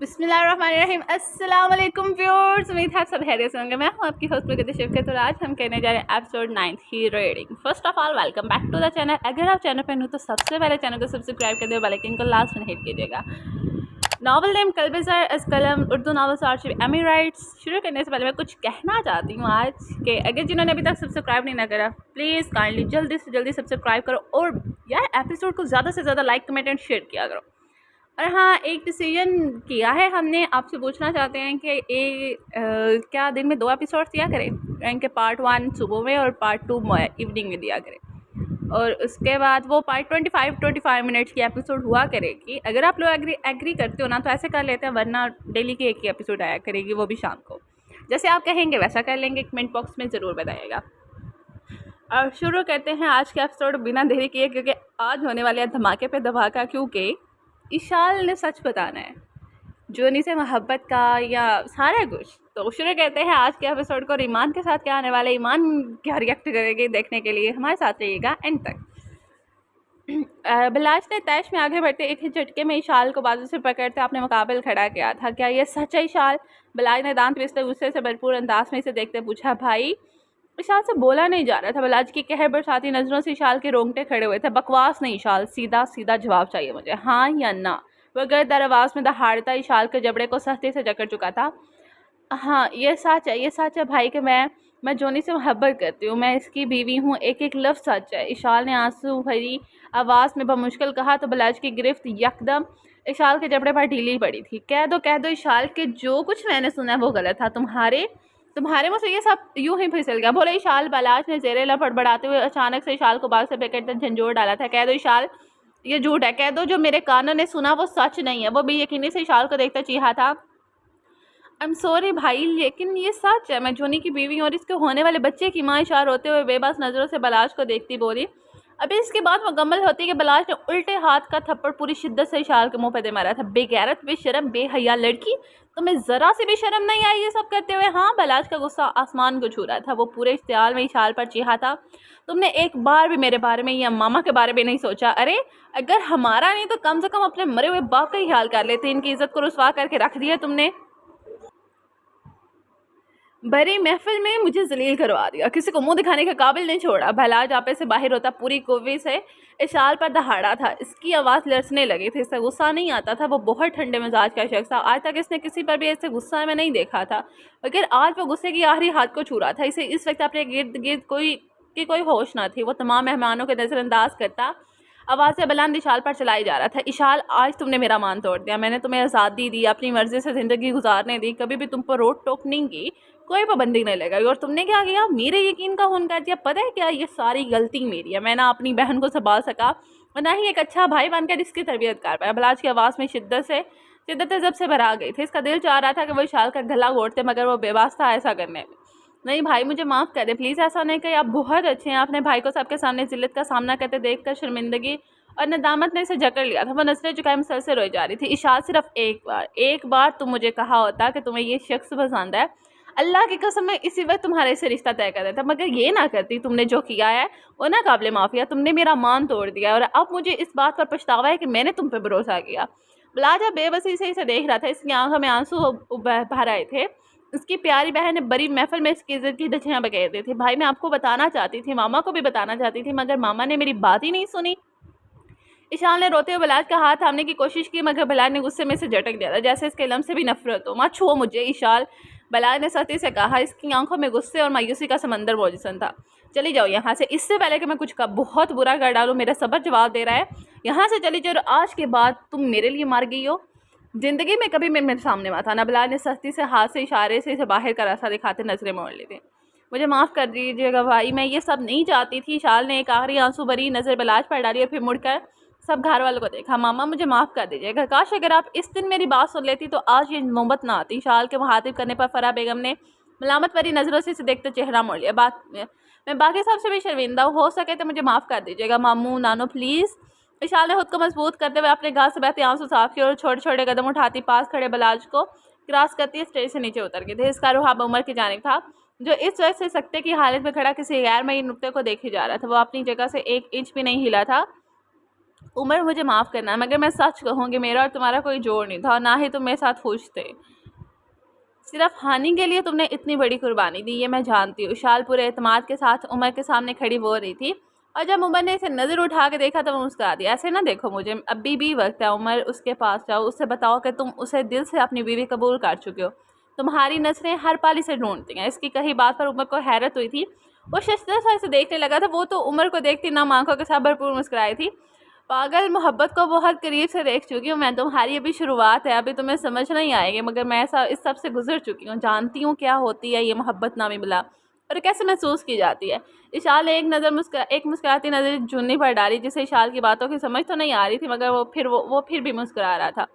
बिस्मिल्लाहिर्रहमानिर्रहीम। अस्सलाम वालेकुम व्यूअर्स, उम्मीद है आप सब खैरियत से होंगे। मैं हूँ आपकी होस्ट प्रगति शिवकत और आज हम कहने जा रहे हैं एपिसोड 9 की reading. First of all welcome back to the channel. अगर आप चैनल पर न्यू तो सबसे पहले चैनल को सब्सक्राइब कर दे और बेल आइकन को लास्ट में हिट कीजिएगा। नावल नेम कल्ब-ए-ज़र अज़ कलम, उर्दू नावल से आर्शिव एमी राइट्स। शुरू करने से पहले मैं कुछ कहना चाहती हूँ आज के अगर जिन्होंने अभी तक सब्सक्राइब नहीं ना करा प्लीज़ काइंडली जल्दी से जल्दी सब्सक्राइब करो और यार एपिसोड को ज़्यादा से ज़्यादा लाइक कमेंट एंड शेयर किया करो। और हाँ, एक डिसीजन किया है हमने, आपसे पूछना चाहते हैं कि क्या दिन में 2 एपिसोड दिया करें, इनके पार्ट 1 सुबह में और पार्ट 2 इवनिंग में दिया करें और उसके बाद वो पार्ट 25 मिनट्स की एपिसोड हुआ करेगी। अगर आप लोग एग्री करते हो ना तो ऐसे कर लेते हैं, वरना डेली की एक ही एपिसोड आया करेगी, वो भी शाम को। जैसे आप कहेंगे वैसा कर लेंगे, कमेंट बॉक्स में ज़रूर बताइएगा। और शुरू करते हैं आज के एपिसोड बिना देरी किए, क्योंकि आज होने वाले धमाके पे धमाका, क्योंकि इशाल ने सच बताना है जोनी से मोहब्बत का या सारा कुछ। तो शुरू करते हैं आज के एपिसोड को। ईमान के साथ क्या आने वाला है, ईमान क्या रिएक्ट करेगी, देखने के लिए हमारे साथ रहिएगा एंड तक। बिलाज ने तैश में आगे बढ़ते एक ही झटके में इशाल को बाजू से पकड़ते अपने मुकाबले खड़ा किया था। क्या ये सच है इशाल? बिलाज ने दांत पिसते गुस्से से भरपूर अंदाज में इसे देखते पूछा। भाई, इशाल से बोला नहीं जा रहा था। बिलाज की कहर बरसाती नज़रों से इशाल के रोंगटे खड़े हुए थे। बकवास नहीं इशाल, सीधा सीधा जवाब चाहिए मुझे, हाँ या ना। वह गर्दार आवाज़ में दहाड़ता इशाल के जबड़े को सख्ती से जकड़ चुका था। हाँ, ये सच है भाई कि मैं जोनी से मोहब्बत करती हूँ, मैं इसकी बीवी हूँ, एक एक लफ्ज़ सच है। इशाल ने आंसू भरी आवाज़ में बमुश्किल कहा तो बिलाज की गिरफ्त यकदम इशाल के जबड़े पर ढीली पड़ी थी। कह दो इशाल के जो कुछ मैंने सुना है वो गलत था। तुम्हारे मुँह से ये सब यूं ही फिसल गया, बोले इशाल। बिलाज ने ज़ेरे लपट बढ़ाते हुए अचानक से इशाल को बाल से पकड़कर झंझोर डाला था। कह दो इशाल, ये झूठ है। कह दो जो मेरे कानों ने सुना वो सच नहीं है। वो बेयकीनी से इशाल को देखता चीहा था। आई एम सॉरी भाई, लेकिन ये सच है, मैं जोनी की बीवी हूँ और इसके होने वाले बच्चे की माँ। इशार होते हुए बेबस नज़रों से बिलाज को देखती बोली। अभी इसके बाद मुकम्मल होती कि बिलाज ने उल्टे हाथ का थप्पड़ पूरी शिद्दत से इशाल के मुंह पे दे मारा था। बेगैरत, बेशरम, बेहया लड़की, तुम्हें ज़रा सी भी शर्म नहीं आई ये सब करते हुए? हाँ, बिलाज का गुस्सा आसमान को छू रहा था। वो पूरे इश्तियाल में इशाल पर चीहा था। तुमने एक बार भी मेरे बारे में या मामा के बारे में नहीं सोचा? अरे अगर हमारा नहीं तो कम से कम अपने मरे हुए बाप का ही ख्याल कर लेते। इनकी इज्जत को रुसवा करके रख दिया तुमने। बड़ी महफिल में मुझे जलील करवा दिया, किसी को मुंह दिखाने के काबिल नहीं छोड़ा। बिलाज आपे से बाहर होता पूरी कुव्वे से इशाल पर दहाड़ा था। इसकी आवाज़ लरसने लगी थी। इससे गुस्सा नहीं आता था। वो बहुत ठंडे मिजाज का शख्स था। आज तक इसने किसी पर भी ऐसे गुस्सा में नहीं देखा था, मगर आज वो गुस्से की आखिरी हाथ को छू रहा था। इसे इस वक्त अपने गिर्द गिर्द कोई होश ना थी। वो तमाम मेहमानों के नज़रअंदाज करता आवाज़ से बुलंद इशाल पर चलाई जा रहा था। इशाल, आज तुमने मेरा मान तोड़ दिया। मैंने तुम्हें आज़ादी दी, अपनी मर्ज़ी से ज़िंदगी गुजारने दी, कभी भी तुम पर रोक टोक नहीं की, कोई पाबंदी नहीं लगाई। और तुमने क्या किया? मेरे यकीन का खून कर दिया। पता है क्या, ये सारी गलती मेरी है। मैं ना अपनी बहन को संभाल सका और ना ही एक अच्छा भाई बनकर इसकी तरबियत कर पाया। बिलाज की आवाज़ में शिद्दत जब से भरा गई थी। इसका दिल चाह रहा था कि वो इशाल का गला घोटते, मगर वो बेबस था ऐसा करने में। नहीं भाई, मुझे माफ़ कर दे प्लीज़, ऐसा नहीं करें। आप बहुत अच्छे हैं। अपने भाई को सबके सामने जिल्लत का सामना करते देखकर शर्मिंदगी और नदामत ने इसे जकड़ लिया था। वो नज़रें झुकाए मुसल से रोई जा रही थी। इशाल, सिर्फ एक बार तुम मुझे कहा होता कि तुम्हें ये शख्स पसंद है, अल्लाह की कसम मैं इसी वक्त तुम्हारे से रिश्ता तय कर देता, मगर ये ना करती। तुमने जो किया है वो ना काबिल माफ़िया। तुमने मेरा मान तोड़ दिया और अब मुझे इस बात पर पछतावा है कि मैंने तुम पर भरोसा किया। बिलाज बेबसी से इसे देख रहा था। इसकी आंखों में आंसू भर आए थे। उसकी प्यारी बहन ने बड़ी महफिल में इसकी इज्जत की धज्जियाँ बखेर दी थी। भाई, मैं आपको बताना चाहती थी, मामा को भी बताना चाहती थी, मगर मामा ने मेरी बात ही नहीं सुनी। इशाल ने रोते हुए बिलाज का हाथ थामने की कोशिश की, मगर बिलाज ने गुस्से में से झटक दिया था, जैसे इसके लम्ब से भी नफरत हो। मत छुओ मुझे इशाल, बिलाज ने सख्ती से कहा। इसकी आंखों में गुस्से और मायूसी का समंदर मौजूद था। चली जाओ यहाँ से, इससे पहले कि मैं कुछ बहुत बुरा कर डालूँ। मेरा सबर जवाब दे रहा है, यहाँ से चली जाओ। आज के बाद तुम मेरे लिए मर गई हो, ज़िंदगी में कभी मेरे सामने मत आना। बिलाज ने सख्ती से हाथ से इशारे से इसे बाहर का रास्ता दिखाते नजरें मोड़ ली थी। मुझे माफ़ कर दीजिएगा भाई, मैं ये सब नहीं चाहती थी। इशाल ने एक आखिरी आंसू भरी नज़र बिलाज पर डाली और फिर मुड़कर सब घर वालों को देखा। मामा, मुझे माफ़ कर दीजिएगा। काश अगर आप इस दिन मेरी बात सुन लेती तो आज ये नौबत ना आती। इशाल के मुखातिब करने पर फराह बेगम ने मलामत भरी नज़रों से इसे देखते चेहरा मोड़ लिया। मैं बाकी सबसे भी शर्मिंदा हूँ, हो सके तो मुझे माफ़ कर दीजिएगा मामू नानो प्लीज़। इशाल ने खुद को मजबूत करते हुए अपने गाल से बहते आंसू साफ किए और छोटे छोटे कदम उठाती पास खड़े बिलाज को क्रॉस करती स्टेज से नीचे उतर गई थी। इसका रुख अब उमर की जानिब था, जो इस वजह से सकते की हालत में खड़ा किसी गैर मई नुक्ते को देखे जा रहा था। वो अपनी जगह से एक इंच भी नहीं हिला था। उमर मुझे माफ़ करना, मगर मैं सच कहूँगी मेरा और तुम्हारा कोई जोड़ नहीं था, और ना ही तुम मेरे साथ खुश थे। सिर्फ हानि के लिए तुमने इतनी बड़ी कुर्बानी दी, ये मैं जानती हूँ। शाल पूरे एतमाद के साथ उमर के सामने खड़ी हो रही थी, और जब उमर ने इसे नज़र उठा के देखा तो वो मुस्कुरा दिया। ऐसे ना देखो मुझे, अभी भी वक्त है। उमर उसके पास जाओ, उससे बताओ कि तुम उसे दिल से अपनी बीवी कबूल कर चुके हो। तुम्हारी नज़रें हर पल इसे ढूंढती हैं। इसकी कही बात पर उमर को हैरत हुई थी। वो शशदर सा इसे देखने लगा था। वो तो उमर को देखती नम आंखों के साथ भरपूर मुस्कुराई थी। पागल, मोहब्बत को बहुत करीब से देख चुकी हूँ मैं। तुम्हारी अभी शुरुआत है, अभी तुम्हें समझ नहीं आएगी, मगर मैं ऐसा इस सब से गुजर चुकी हूँ। जानती हूँ क्या होती है ये मोहब्बत नामी बला, और कैसे महसूस की जाती है। इशाल ने एक मुस्कुराती नज़र जुन्नी पर डाली, जिसे इशाल की बातों की समझ तो नहीं आ रही थी, मगर वो फिर भी मुस्कुरा रहा था।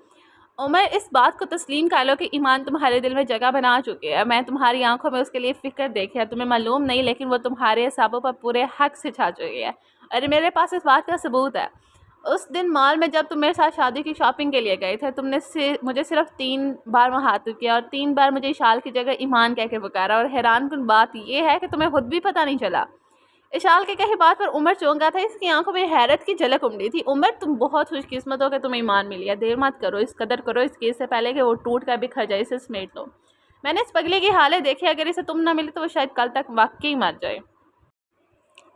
उमर, इस बात को तस्लीम कर लो कि ईमान तुम्हारे दिल में जगह बना चुके हैं। मैं तुम्हारी आंखों में उसके लिए फ़िक्र देखी है, तुम्हें मालूम नहीं, लेकिन वो तुम्हारे हिसाबों पर पूरे हक से छा चुकी है। अरे मेरे पास इस बात का सबूत है। उस दिन मॉल में जब तुम मेरे साथ शादी की शॉपिंग के लिए गए थे, तुमने मुझे सिर्फ 3 बार मुखातिब किया, और 3 बार मुझे इशाल की जगह ईमान कह के पुकारा। और हैरानकुन बात यह है कि तुम्हें खुद भी पता नहीं चला। इशाल के कही बात पर उमर चौंका था। इसकी आंखों में हैरत की झलक उमड़ी थी। उमर, तुम बहुत खुशकिस्मत हो कि तुम्हें ईमान मिल गया। देर मत करो, इस कदर करो इस केस से पहले कि वो टूट कर बिखर जाए। इसे समेट लो। मैंने इस पगले की हालत देखी, अगर इसे तुम ना मिले तो वो शायद कल तक वाकई मर जाए।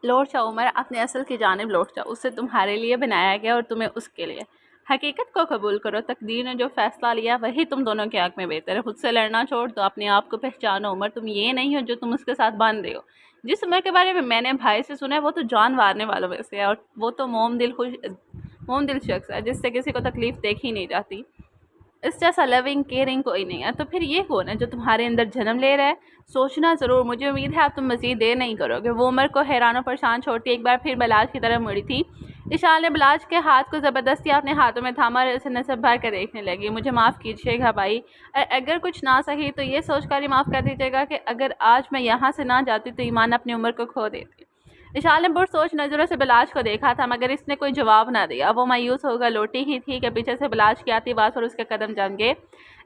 लौट जाओ उमर, अपने असल की जानिब लौट जाओ। उसे तुम्हारे लिए बनाया गया और तुम्हें उसके लिए। हकीकत को कबूल करो। तकदीर ने जो फैसला लिया वही तुम दोनों के हक में बेहतर है। खुद से लड़ना छोड़ दो, अपने आप को पहचानो। उमर, तुम ये नहीं हो जो तुम उसके साथ बांध रहे हो। जिस उमर के बारे में मैंने भाई से सुना है, वो तो जान मारने वालों में से है, और वो तो मोम दिल शख्स है, जिससे किसी को तकलीफ़ देखी नहीं जाती। इस जैसा लविंग केयरिंग कोई नहीं है। तो फिर ये कौन है जो तुम्हारे अंदर जन्म ले रहा है? सोचना ज़रूर। मुझे उम्मीद है आप तुम मज़ीद देर नहीं करोगे। वो उमर को हैरान और परेशान छोड़ती एक बार फिर बलाज की तरफ मुड़ी थी। इशाल ने बलाज के हाथ को ज़बरदस्ती अपने हाथों में थामा और उसे नसब भर कर देखने लगी। मुझे माफ़ कीजिएगा भाई, अगर कुछ ना सही तो ये सोच कर ही माफ़ कर दीजिएगा कि अगर आज मैं यहाँ से ना जाती तो ईमान अपनी उम्र को खो देती। इशाल ने पुरसोच नज़रों से बलाज को देखा था, मगर इसने कोई जवाब ना दिया। वो मायूस होकर लौटी ही थी कि पीछे से बलाज की आती आवाज़ पर उसके कदम जम गए।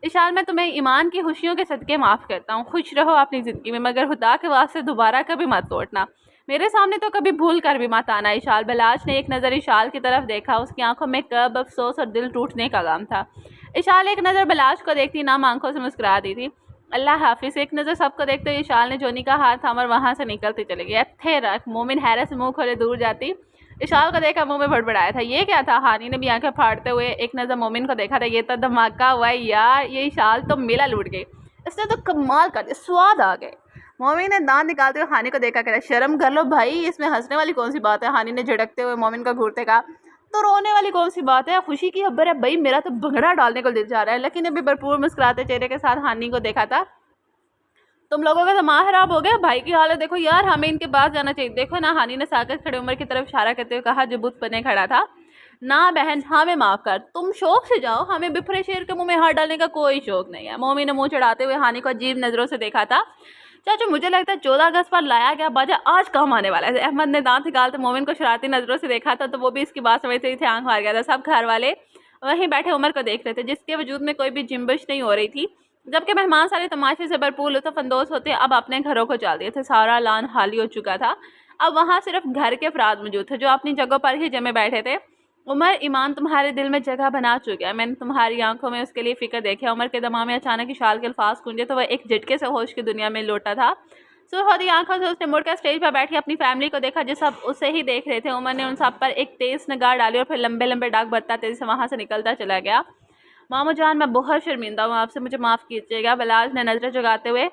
इशाल, मैं तुम्हें ईमान की खुशियों के सदके माफ़ करता हूँ। खुश रहो अपनी ज़िंदगी में, मगर खुदा के वास्ते दोबारा कभी मत लौटना। मेरे सामने तो कभी भूल कर भी मत आना। इशाल, बलाज ने एक नज़र इशाल की तरफ देखा। उसकी आंखों में कब अफसोस और दिल टूटने का गम था। इशाल एक नज़र बलाज को देखती नाम आंखों से मुस्कुरा दी थी। अल्लाह हाफिज़। एक नज़र सबको देखते हुए इशाल ने जोनी का हाथ थामा और वहाँ से निकलती चली गई। थे रख। मोमिन हैरत से मुंह खोले दूर जाती। इशाल को देखा मुंह में बड़बड़ाया था। ये क्या था? हानी ने भी आंखें फाड़ते हुए एक नज़र मोमिन को देखा था। ये तो धमाका हुआ है यार, ये इशाल तो मेला लूट गई। इसने तो कमाल कर दिया, स्वाद आ गए। मोमिन ने दांत निकालते हुए हानी को देखा, कहा शर्म कर लो भाई, इसमें हंसने वाली कौन सी बात है? हानी ने झिड़कते हुए मोमिन को घूरते कहा, तो रोने वाली कौन सी बात है? खुशी की खबर है भाई, मेरा तो भंगड़ा डालने को दिल जा रहा है। लेकिन अभी भरपूर मुस्कुराते चेहरे के साथ हानी को देखा था। तुम लोगों का दिमाग खराब हो गया? भाई की हालत देखो यार, हमें इनके पास जाना चाहिए। देखो ना, हानी ने साकत खड़े उमर की तरफ इशारा करते हुए कहा, जो बुत बने खड़ा था। ना बहन, हमें माफ़ कर, तुम शौक से जाओ, हमें बिफरे शेर के मुंह में हाथ डालने का कोई शौक नहीं है। मोमी ने मुंह चढ़ाते हुए हानी को अजीब नज़रों से देखा था। चाचू, मुझे लगता है 14 अगस्त पर लाया गया बाजा आज काम आने वाला है। अहमद ने दांत निकालते मोमिन को शरारती नज़रों से देखा था, तो वो भी इसकी बात समझते ही थे, आंख मार गया था। सब घर वाले वहीं बैठे उमर को देख रहे थे, जिसके वजूद में कोई भी जिम्बिश नहीं हो रही थी। जबकि मेहमान सारे तमाशे से भरपूर लुत्फ़अंदोज़ होते अब अपने घरों को चल दिए थे। सारा लान खाली हो चुका था। अब वहाँ सिर्फ घर के अफराद मौजूद थे, जो अपनी जगहों पर ही जमे बैठे थे। उमर, ईमान तुम्हारे दिल में जगह बना चुका है। मैंने तुम्हारी आंखों में उसके लिए फ़िक्र देखी। उमर के दिमाग में अचानक इशाल के अल्फाज गूंजे तो वह एक झटके से होश की दुनिया में लौटा था। सुर्ख होती आंखों से उसने मुड़कर स्टेज पर बैठी अपनी फैमिली को देखा, जो सब उसे ही देख रहे थे। उमर ने उन सब पर एक तेज़ निगाह डाली और फिर लंबे लंबे डाक बत्ता तेज़ी से वहाँ से निकलता चला गया। मामू जान, मैं बहुत शर्मिंदा हूँ आपसे, मुझे माफ़ कीजिएगा। बलाज ने नज़रें जगाते हुए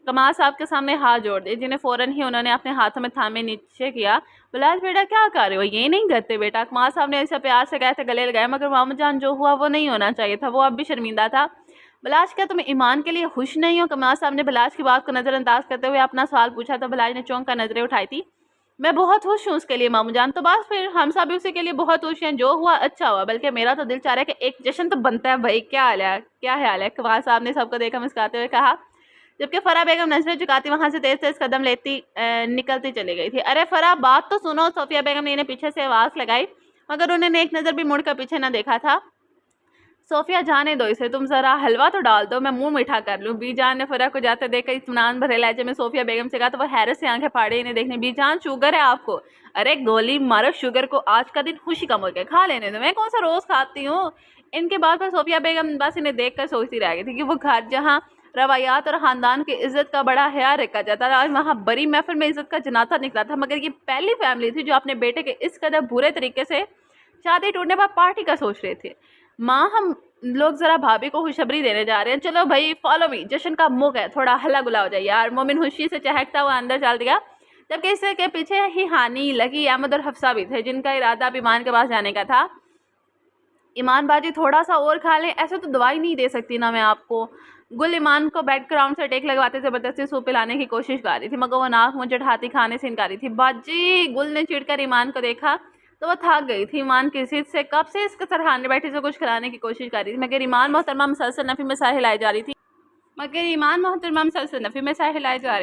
कमाल साहब के सामने हाथ जोड़ दिए, जिन्हें फ़ौरन ही उन्होंने अपने हाथों में थामे नीचे किया। बलाज, बेटा क्या कर रहे हो? ये नहीं करते बेटा। कमाल साहब ने ऐसे प्यार से कहते गले लगाए, मगर मामू जान, जो हुआ वो नहीं होना चाहिए था। वो अब भी शर्मिंदा था। बलाज, क्या तुम ईमान के लिए खुश नहीं हो? कमाल साहब ने बलाज की बात को नज़रअंदाज करते हुए अपना सवाल पूछा, तो बलाज ने चौंक कर नज़रें उठाई थी। मैं बहुत खुश हूँ उसके लिए मामू जान। तो बस फिर हम सब उसी के लिए बहुत खुश हैं। जो हुआ अच्छा हुआ, बल्कि मेरा तो दिल चाह रहा है कि एक जश्न तो बनता है भाई। क्या हाल है, क्या ख्याल है? कमाल साहब ने सबको देखा मुस्कुराते हुए कहा, जबकि फ़रा बेगम नजरें झुकाती वहाँ से तेज़ तेज़ कदम लेती निकलती चली गई थी। अरे फ़रा, बात तो सुनो। सोफिया बेगम ने इन्हें पीछे से आवाज़ लगाई, मगर उन्होंने एक नज़र भी मुड़कर पीछे न देखा था। सोफिया, जाने दो इसे, तुम ज़रा हलवा तो डाल दो, मैं मुंह मीठा कर लूँ। बीजान ने फ़रा को जाते देखकर इत्मीनान भरे लहजे में सोफिया बेगम से कहा, तो वह हैरत से आंखें फाड़े इन्हें देखने। बीजान, शुगर है आपको? अरे गोली मारो शुगर को, आज का दिन खुशी का मौका है, खा लेने दो, मैं कौन सा रोज़ खाती हूँ। इनके बाद पर सोफिया बेगम बस इन्हें देख कर सोचती रह गई थी कि वो घर जहाँ रवायात और ख़ानदान की इज़्ज़त का बड़ा ख्याल रखा जाता था, आज वहाँ बड़ी महफिल में इज़्ज़त का जनाता निकला था। मगर ये पहली फैमिली थी जो अपने बेटे के इस कदर बुरे तरीके से शादी टूटने पर पार्टी का सोच रहे थे। माँ, हम लोग ज़रा भाभी को खुशखबरी देने जा रहे हैं, चलो भाई फॉलो मी, जश्न का मौका है, थोड़ा हल्ला गुला हो जाए यार। मोमिन खुशी से चहकता हुआ अंदर चल दिया, जबकि इसके पीछे ही हानी, लकी, अहमद और हफ्सा भी थे, जिनका इरादा अब ईमान के पास जाने का था। ईमान बाजी थोड़ा सा और खा लें, ऐसे तो दवाई नहीं दे सकती ना मैं आपको। गुल ईमान को बेड ग्राउंड से टेक लगवाते ज़बरदस्ती सूप पिलाने की कोशिश कर रही थी, मगर वो नाक मुँह चढ़ाती खाने से इनकारी थी। बाजी, गुल ने चिढ़कर ईमान को देखा तो वो थक गई थी। ईमान किसी से कब से इसके सरहाने बैठी से कुछ खिलाने की कोशिश कर रही थी, मगर ईमान मोहतरमा मुसलसल नफ़ी में सह हिलाई जा रही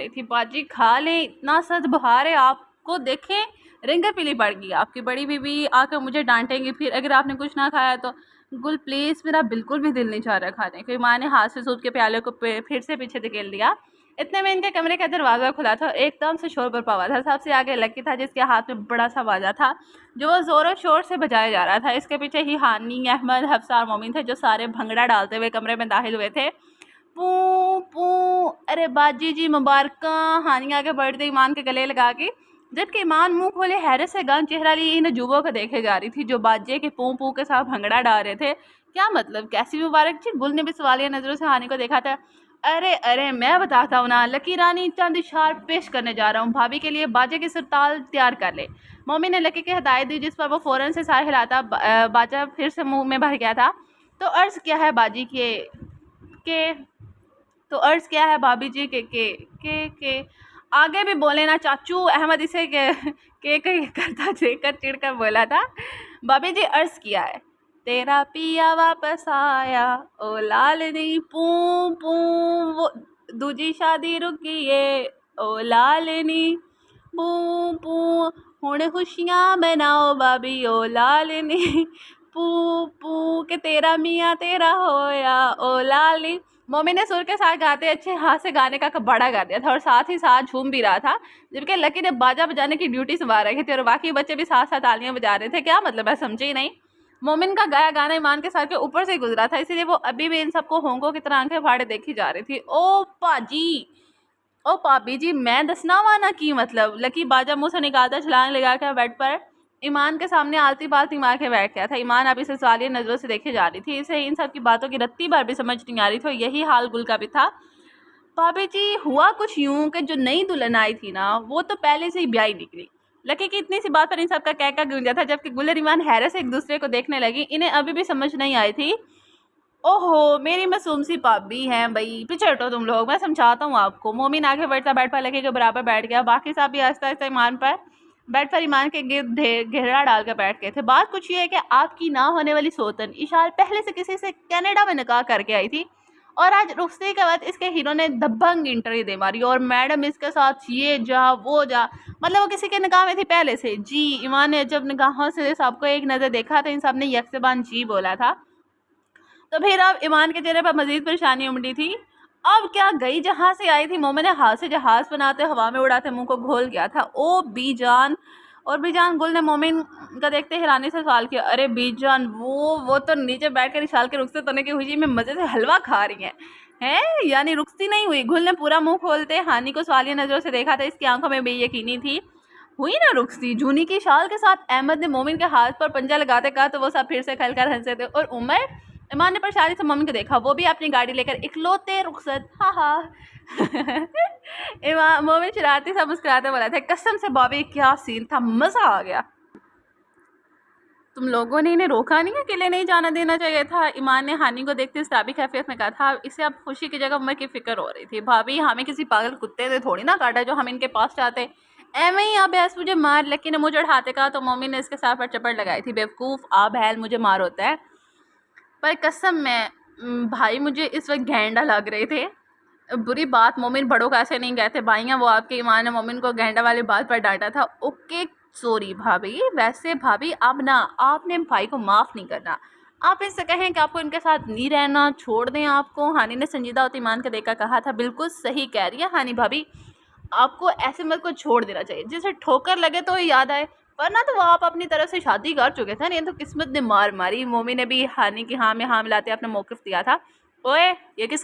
थी। बाजी खा लें, इतना सद बुखार है आपको, देखें रिंगर पीली पड़ गई, आपकी बड़ी बीबी आकर मुझे डांटेंगी फिर अगर आपने कुछ ना खाया तो। गुल प्लीज़, मेरा बिल्कुल भी दिल नहीं चाह रहा खाने को। ईमान ने हाथ से सूप के प्याले को फिर से पीछे धकेल दिया। इतने में इनके कमरे का दरवाज़ा खुला था और एकदम से शोर बरपा हुआ था। सबसे आगे लकी था, जिसके हाथ में बड़ा सा बाजा था जो वो ज़ोरों शोर से बजाया जा रहा था। इसके पीछे ही हानी, अहमद, हफ्सा और मोमिन थे, जो सारे भंगड़ा डालते हुए कमरे में दाखिल हुए थे। पू पू, अरे बाजी जी मुबारका, हानी आगे बढ़ते ईमान के गले लगा के, जबकि ईमान मुंह खोले हैरत से गंग चेहरा लिए इन जुबों को देखे जा रही थी, जो बाजे के पू पू के साथ भंगड़ा डाल रहे थे। क्या मतलब, कैसी मुबारक जी? गुल ने भी सवालिया नज़रों से हानी को देखा था। अरे अरे, मैं बताता हूँ ना, लकी रानी चंद इशार पेश करने जा रहा हूँ, भाभी के लिए बाजे की सुरताल तैयार कर ले। मम्मी ने लकी की हिदायत दी, जिस पर वो फ़ौरन से सार हिलाता। बाजा फिर से मुंह में भर गया था। तो अर्ज़ क्या है बाजी के तो अर्ज़ क्या है भाभी जी के आगे भी बोले ना चाचू। अहमद इसे के करता देखकर चिढ़कर बोला था। भाभी जी, अर्ज़ किया है, तेरा पिया वापस आया ओ लालनी, पू पू, वो दूजी शादी रुकी है ओ लालनी, पू पू, हुण खुशियाँ मनाओ भाभी ओ लालनी, पू पू के तेरा मियाँ तेरा होया ओ लाली। मम्मी ने सुर के साथ गाते अच्छे हाथ से गाने का कबाड़ा गा दिया था और साथ ही साथ झूम भी रहा था, जबकि लकी ने बाजा बजाने की ड्यूटी संभाल रखी थी और बाकी बच्चे भी साथ साथ तालियां बजा रहे थे। क्या मतलब, मैं समझी ही नहीं। मोमिन का गाया गाना ईमान के सर के ऊपर से गुजरा था, इसीलिए वो अभी भी इन सबको होंगों की तरह आंखें फाड़े देखी जा रही थी। ओ पाजी, ओ पापी जी, मैं दसना वाना की मतलब। लकी बाजा मुंह से निकालता छलांग लगा कर बेड पर ईमान के सामने आलती पालती मार के बैठ गया था। ईमान अभी से सवालिया नज़रों से देखे जा रही थी, इसे इन सब की बातों की रत्ती भर भी समझ नहीं आ रही थी। यही हाल गुल का भी था। भाभी जी, हुआ कुछ यूं कि जो नई दुल्हन आई थी ना, वो तो पहले से ही ब्याही निकली। लकी की इतनी सी बात पर इन सब का कहका गूंजा था, जबकि गुल और ईमान हैरत से एक दूसरे को देखने लगी। इन्हें अभी भी समझ नहीं आई थी। ओहो, मेरी मासूम सी भाभी हैं भाई, पीछे हटो तुम लोग, मैं समझाता हूँ आपको। मोमिन आगे बढ़ता बेड पर लकी के बराबर बैठ गया। बाकी सब भी आहिस्ता आहिस्ता ईमान पर बेड पर ईमान के गिर्द घेरा डालकर बैठ गए थे। बात कुछ ये है कि आपकी ना होने वाली सोतन इशार पहले से किसी से कनाडा में निकाह करके आई थी और आज रुखसती के बाद इसके हीरो ने दबंग इंटरव्यू दे मारी और मैडम इसके साथ ये जा वो जा, मतलब वो किसी के निकाह में थी पहले से। जी, ईमान ने जब निगाहों से सबको एक नज़र देखा तो इन सब ने यकसबान जी बोला था। तो फिर अब ईमान के चेहरे पर मजीद परेशानी उमड़ी थी। अब क्या गई जहाँ से आई थी। मोमिन ने हाथ से जहाज़ बनाते हवा में उड़ाते मुंह को घोल गया था। ओ बीजान, और बीजान, गुल ने मोमिन का देखते हैरानी से सवाल किया। अरे बीजान, वो तो नीचे बैठ कर इशाल के रुखसत होने की खुशी में मज़े से हलवा खा रही हैं, यानी रुखसती नहीं हुई। गुल ने पूरा मुंह खोलते हानि को सवालिया नज़रों से देखा था, इसकी आंखों में बेयकीनी थी। हुई ना रुखसती। जूनी की शाल के साथ अहमद ने मोमिन के हाथ पर पंजा लगाते कहा तो वो सब फिर से खलकर हंसे थे। और उमर, ईमान ने परेशानी से मोमिन को देखा, वो भी अपनी गाड़ी लेकर इकलौते रुखसत। हा हा ईमान, मोमिन शरारती सा मुस्कुराते बोला था, कसम से बॉबी क्या सीन था, मज़ा आ गया। तुम लोगों ने इन्हें रोका नहीं, अकेले नहीं जाना देना चाहिए था। ईमान ने हानि को देखते सताबी कैफियत में कहा था। इसे अब खुशी की जगह उमर की फिक्र हो रही थी। भाभी, हमें किसी पागल कुत्ते ने थोड़ी ना काटा जो हम इनके पास चाहते। एवं ही आप भैंस मुझे मार, लकी ने मुझे चढ़ाते कहा तो मोमिन ने इसके साथ पर चपड़ लगाई थी। बेवकूफ़, आप भैल मुझे मार होता है, पर कसम में भाई मुझे इस वक्त गेंडा लग रहे थे। बुरी बात, मोमिन बड़ों का ऐसे नहीं कहते, भाइयाँ वो आपके। ईमान ने मोमिन को गेंडा वाली बात पर डांटा था। ओके सॉरी भाभी, वैसे भाभी अब ना आपने भाई को माफ़ नहीं करना, आप इससे कहें कि आपको इनके साथ नहीं रहना, छोड़ दें आपको। हानि ने संजीदा और ईमान का देखकर कहा था। बिल्कुल सही कह रही है हानि भाभी, आपको ऐसे मत को छोड़ देना चाहिए, जैसे ठोकर लगे तो याद आए, वरना तो वो आप अपनी तरफ से शादी कर चुके थे, नहीं तो किस्मत ने मार मारी। मोमी ने भी हानि की हाँ में हाँ मिलाते अपना मौक़िफ़ दिया था। ओए ये किस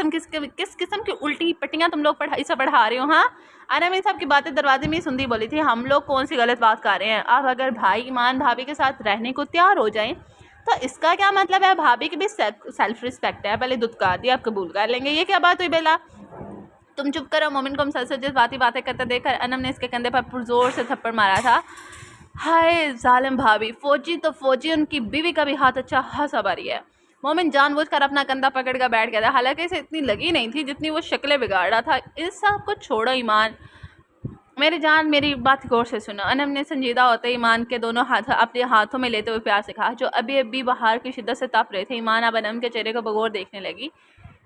किस्म की उल्टी पट्टियाँ तुम लोग पढ़ाई से पढ़ा रहे हो? हाँ, अना मेरी साहब की बातें दरवाजे में ही सुनती बोली थी, हम लोग कौन सी गलत बात कर रहे हैं। आप अगर भाई ईमान भाभी के साथ रहने को तैयार हो जाएं तो इसका क्या मतलब है, भाभी की भी सेल्फ रिस्पेक्ट है, पहले दुत्कार दी आप कबूल कर लेंगे। ये क्या बात हुई बेला? तुम चुप करो। मोमिन को मुसलसल जिस बातें करते देखकर अनम ने इसके कंधे पर पुरजोर से थप्पड़ मारा था। हाय जालिम भाभी, फौजी तो फौजी, उनकी बीवी का भी हाथ अच्छा खासा भारी है। मोमिन जानबूझकर अपना कंधा पकड़ कर बैठ गया था, हालांकि इसे इतनी लगी नहीं थी जितनी वो शक्लें बिगाड़ रहा था। इस सब को छोड़ो ईमान, मेरी जान मेरी बात गौर से सुनो। अनम ने संजीदा होते ईमान के दोनों हाथ अपने हाथों में लेते हुए प्यार से कहा, जो अभी अभी बाहर की शिद्दत से तप रहे थे। ईमान अब अनम के चेहरे को बगौर देखने लगी।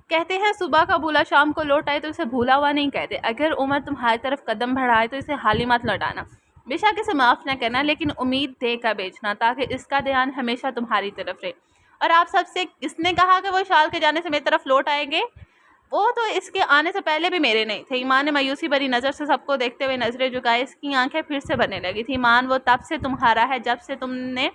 कहते हैं सुबह का भूला शाम को लौट आए तो इसे भूला हुआ नहीं कहते। अगर उमर तुम्हारी तरफ कदम बढ़ाए तो इसे हाली मत लौटाना, बेशक इसे माफ़ न करना, लेकिन उम्मीद दे कर बेचना, ताकि इसका ध्यान हमेशा तुम्हारी तरफ रहे। और आप सबसे किसने कहा कि वो शाल के जाने से मेरी तरफ लौट आएंगे? वो तो इसके आने से पहले भी मेरे नहीं थे। ईमान ने मायूसी भरी नज़र से सबको देखते हुए नज़रें झुकाई। इसकी आंखें फिर से भरने लगी थी। ईमान, वो तब से तुम्हारा है जब से तुमने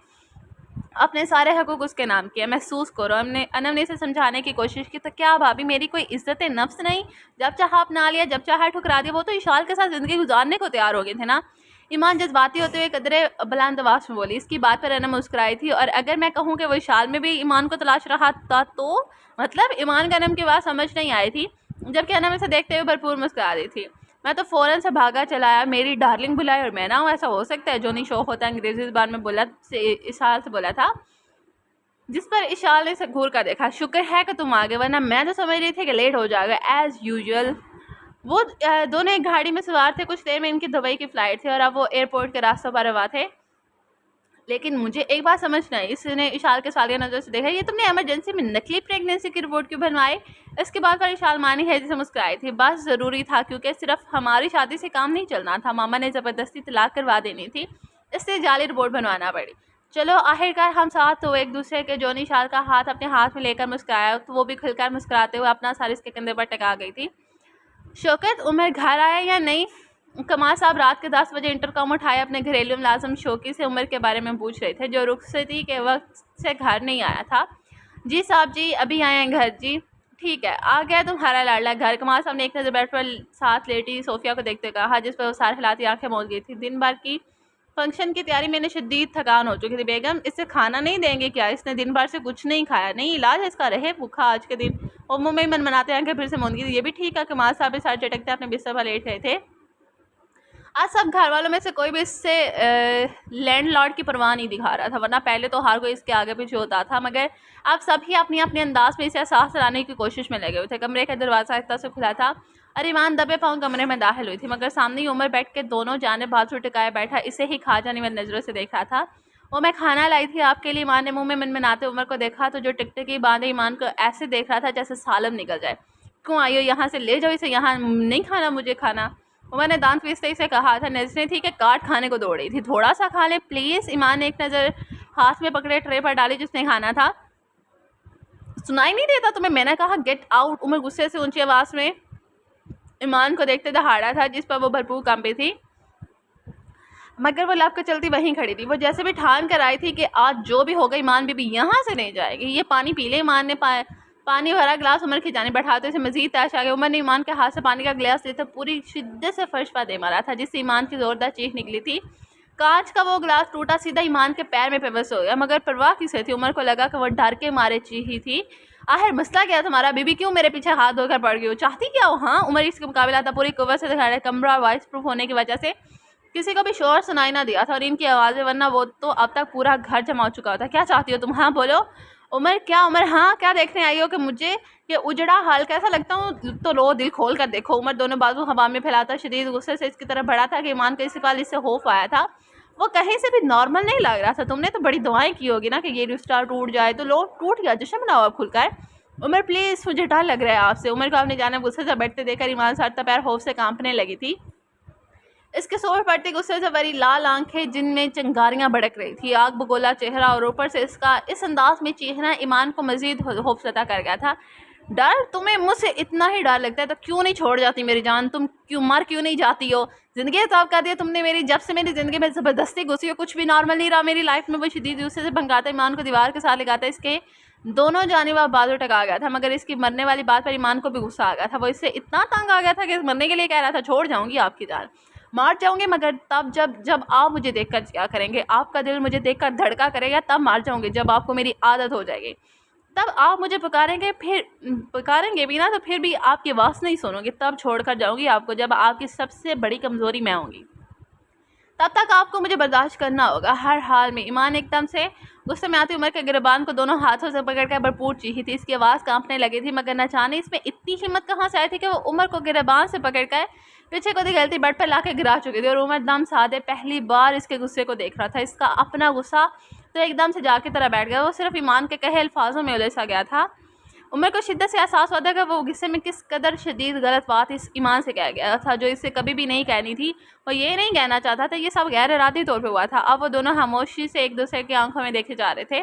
अपने सारे हकूक उसके नाम किया, महसूस करो। अनम ने इसे समझाने की कोशिश की, तो क्या भाभी मेरी कोई इज्जत नफ्स नहीं? जब चाहा अपना लिया, जब चाहा ठुकरा दिया। वो तो इशाल के साथ ज़िंदगी गुजारने को तैयार हो गए थे ना। ईमान जज्बाती होते हुए कदरे बुलंद आवाज़ में बोली। इसकी बात पर अनम मुस्कुराई थी, और अगर मैं कहूँ कि वो इशाल में भी ईमान को तलाश रहा था तो मतलब ईमान का अनम की बात समझ नहीं आई थी, जबकि अनम इसे देखते हुए भरपूर मुस्कुरा दी थी। मैं तो फ़ौरन से भागा चलाया, मेरी डार्लिंग बुलाए और मैं ना हूँ, ऐसा हो सकता है? जोनी शौक होता है अंग्रेज़ी ज़बान में बोला से इशाल से बोला था, जिस पर इशाल ने घूर कर देखा। शुक्र है कि तुम आ गए, वरना मैं तो समझ रही थी कि लेट हो जाएगा एज़ यूजुअल। वो दोनों एक गाड़ी में सवार थे। कुछ देर में इनकी दुबई की फ़्लाइट थी और अब वो एयरपोर्ट के रास्तों पर रवा थे। लेकिन मुझे एक बात समझ नहीं आई, इसने इशाल के सालिया नज़र से देखा, ये तुमने इमरजेंसी में नकली प्रेगनेंसी की रिपोर्ट क्यों बनवाई? इसके बाद पर इशाल मानी है जिसे मुस्कुराई थी। बस ज़रूरी था, क्योंकि सिर्फ हमारी शादी से काम नहीं चलना था, मामा ने ज़बरदस्ती तलाक करवा देनी थी, इसलिए जाली रिपोर्ट बनवाना पड़ी। चलो आखिरकार हम साथ तो एक दूसरे के। जोनी इशाल का हाथ अपने हाथ में लेकर मुस्कुराया, तो वो भी खुलकर मुस्कुराते हुए अपना सर इसके कंधे पर टिका गई थी। शौकत, उमर घर आया या नहीं? कमाल साहब रात के 10 बजे इंटरकॉम उठाए अपने घरेलू मुलाजम शौकी से उमर के बारे में पूछ रहे थे, जो रुखसती के वक्त से घर नहीं आया था। जी साहब जी, अभी आए हैं घर जी। ठीक है, आ गया तुम्हारा लाडला घर। कमाल साहब ने एक नज़र बेड पर साथ लेटी सोफिया को देखते कहा, जिस पर वो सारे हिलाती आंखें मौज गई थी। दिन भर की फंक्शन की तैयारी में इन्हें शदीद थकान हो चुकी थी। बेगम, इससे खाना नहीं देंगे क्या? इसने दिन भर से कुछ नहीं खाया। नहीं, इलाज है इसका, रहे भूखा आज के दिन। और मुँह में ही मन मनाते आंखें फिर से मूंद गई। ये भी ठीक है। कमाल साहब सर झटकते अपने बिस्तर पर लेट गए थे। आज सब घर वालों में से कोई भी इससे लैंडलॉर्ड की परवाह नहीं दिखा रहा था, वरना पहले तो हर कोई इसके आगे पीछे होता था, मगर अब सभी अपनी अपने अंदाज में इसे एहसास दिलाने की कोशिश में लगे हुए थे। कमरे का दरवाज़ा आहिस्ता से खुला था और ईमान दबे पाँव कमरे में दाखिल हुई थी, मगर सामने ही उमर बैठ के दोनों जाने बाजू टिकाए बैठा इसे ही खा जाने वाली नज़रों से देख रहा था। वो मैं खाना लाई थी आपके लिए। ईमान ने मुँह में मनमनाते उमर को देखा तो जो टिकटिकी बांधे ईमान को ऐसे देख रहा था जैसे सालम निकल जाए। क्यों आई हो यहाँ से? ले जाओ इसे, यहाँ नहीं खाना मुझे खाना। उमर ने दांत पीसते ही से कहा था। नजरें थी कि काट खाने को दौड़ रही थी। थोड़ा सा खा ले प्लीज़। ईमान ने एक नज़र हाथ में पकड़े ट्रे पर डाली जिसने खाना था। सुनाई नहीं देता तुम्हें? मैंने कहा गेट आउट। उमर गुस्से से ऊंची आवाज़ में ईमान को देखते दहाड़ा था, जिस पर वो भरपूर कांपी थी, मगर वो लब कर चलती वहीं खड़ी थी। वो जैसे भी ठान कर आई थी कि आज जो भी होगा ईमान बीबी यहाँ से नहीं जाएगी। ये पानी पी ले। ईमान ने पानी भरा गिलास उमर की जानिब बढ़ाते उसे मजीद तैश आ गया। उमर ने ईमान के हाथ से पानी का गिलास लेकर पूरी शिद्दत से फर्श पर दे मारा था, जिससे ईमान की ज़ोरदार चीख निकली थी। कांच का वो गिलास टूटा, सीधा ईमान के पैर में पेवस हो गया, मगर परवाह किसे थी? उमर को लगा कि वह डर के मारे चीखी थी। आखिर मसला क्या तुम्हारा? बीबी क्यों मेरे पीछे हाथ धोकर पड़ गई हो? चाहती क्या हो? हाँ, उमर इसके मुकाबला था पूरी कुव्वत से दिखा रहे। कमरा वॉइस प्रूफ होने की वजह से किसी को भी शोर सुनाई ना दिया था और इनकी आवाज़ें, वरना वो तो अब तक पूरा घर जमा चुका था। क्या चाहती हो तुम? हाँ बोलो। उमर, क्या उमर? हाँ, क्या देखने आई हो कि मुझे ये उजड़ा हाल कैसा लगता हूँ? तो लो, दिल खोल कर देखो। उमर दोनों बाजू हवा में फैलाता शदीद गुस्से से इसकी तरफ बढ़ा था कि ईमान को इसी पल इससे खौफ आया था। वो कहीं से भी नॉर्मल नहीं लग रहा था। तुमने तो बड़ी दुआएं की होगी ना कि ये रिश्ता टूट जाए। तो लो, टूट गया, जश्न मनाओ अब खुलकर। उमर प्लीज़, मुझे डर लग रहा है आपसे। उमर को अपने जाने गुस्से से बैठते देखकर ईमान सर पैर खौफ से कांपने लगी थी। इसके सोर पड़ते गुस्से से भरी लाल आंखें जिनमें चिंगारियां भड़क रही थी, आग बगोला चेहरा और ऊपर से इसका इस अंदाज में चीखना ईमान को मजीद खौफजदा कर गया था। डर तुम्हें मुझसे इतना ही डर लगता है तो क्यों नहीं छोड़ जाती मेरी जान, तुम क्यों नहीं जाती हो। ज़िंदगी खराब कर दिया तुमने मेरी, जब से मेरी ज़िंदगी में ज़बरदस्ती घुसी हो, कुछ भी नॉर्मल नहीं रहा मेरी लाइफ में। वो शदीद गुस्से से भंगाता ईमान को दीवार के साथ लगाता, इसके दोनों जानिब बाजू टका गया था, मगर इसकी मरने वाली बात पर ईमान को भी गुस्सा आ गया था। वो इससे इतना तंग आ गया था कि मरने के लिए कह रहा था छोड़ जाऊंगी आपकी जान, मार जाऊंगी, मगर तब जब आप मुझे देखकर क्या करेंगे, आपका दिल मुझे देखकर धड़का करेगा, तब मार जाऊंगी। जब आपको मेरी आदत हो जाएगी तब आप मुझे पुकारेंगे, फिर पुकारेंगे भी ना तो फिर भी आपकी आवाज़ नहीं सुनोगे, तब छोड़कर जाऊंगी आपको, जब आपकी सबसे बड़ी कमज़ोरी मैं होंगी। तब तक आपको मुझे बर्दाश्त करना होगा हर हाल में। ईमान एकदम से गुस्से में आती उमर के गिरबान को दोनों हाथों से पकड़कर भरपूर चीखी थी। इसकी आवाज़ कांपने लगी थी, मगर न जाने इसमें इतनी हिम्मत कहाँ से आई थी कि वो उमर को गिरबान से पकड़कर पीछे को गलती बेड पर लाके गिरा चुकी थी। और उमर दम साधे पहली बार इसके गुस्से को देख रहा था। इसका अपना गुस्सा तो एकदम से जाके तरह बैठ गया। वो सिर्फ ईमान के कहे अल्फाजों में उलझा गया था। उमर को शिद्दत से एहसास होता है कि वो गुस्से में किस कदर शदीद गलत बात इस ईमान से कह गया था, जो इसे कभी भी नहीं कहनी थी। वो ये नहीं कहना चाहता था, ये सब गैर इरादी तौर पे हुआ था। अब वो दोनों खामोशी से एक दूसरे की आंखों में देखे जा रहे थे।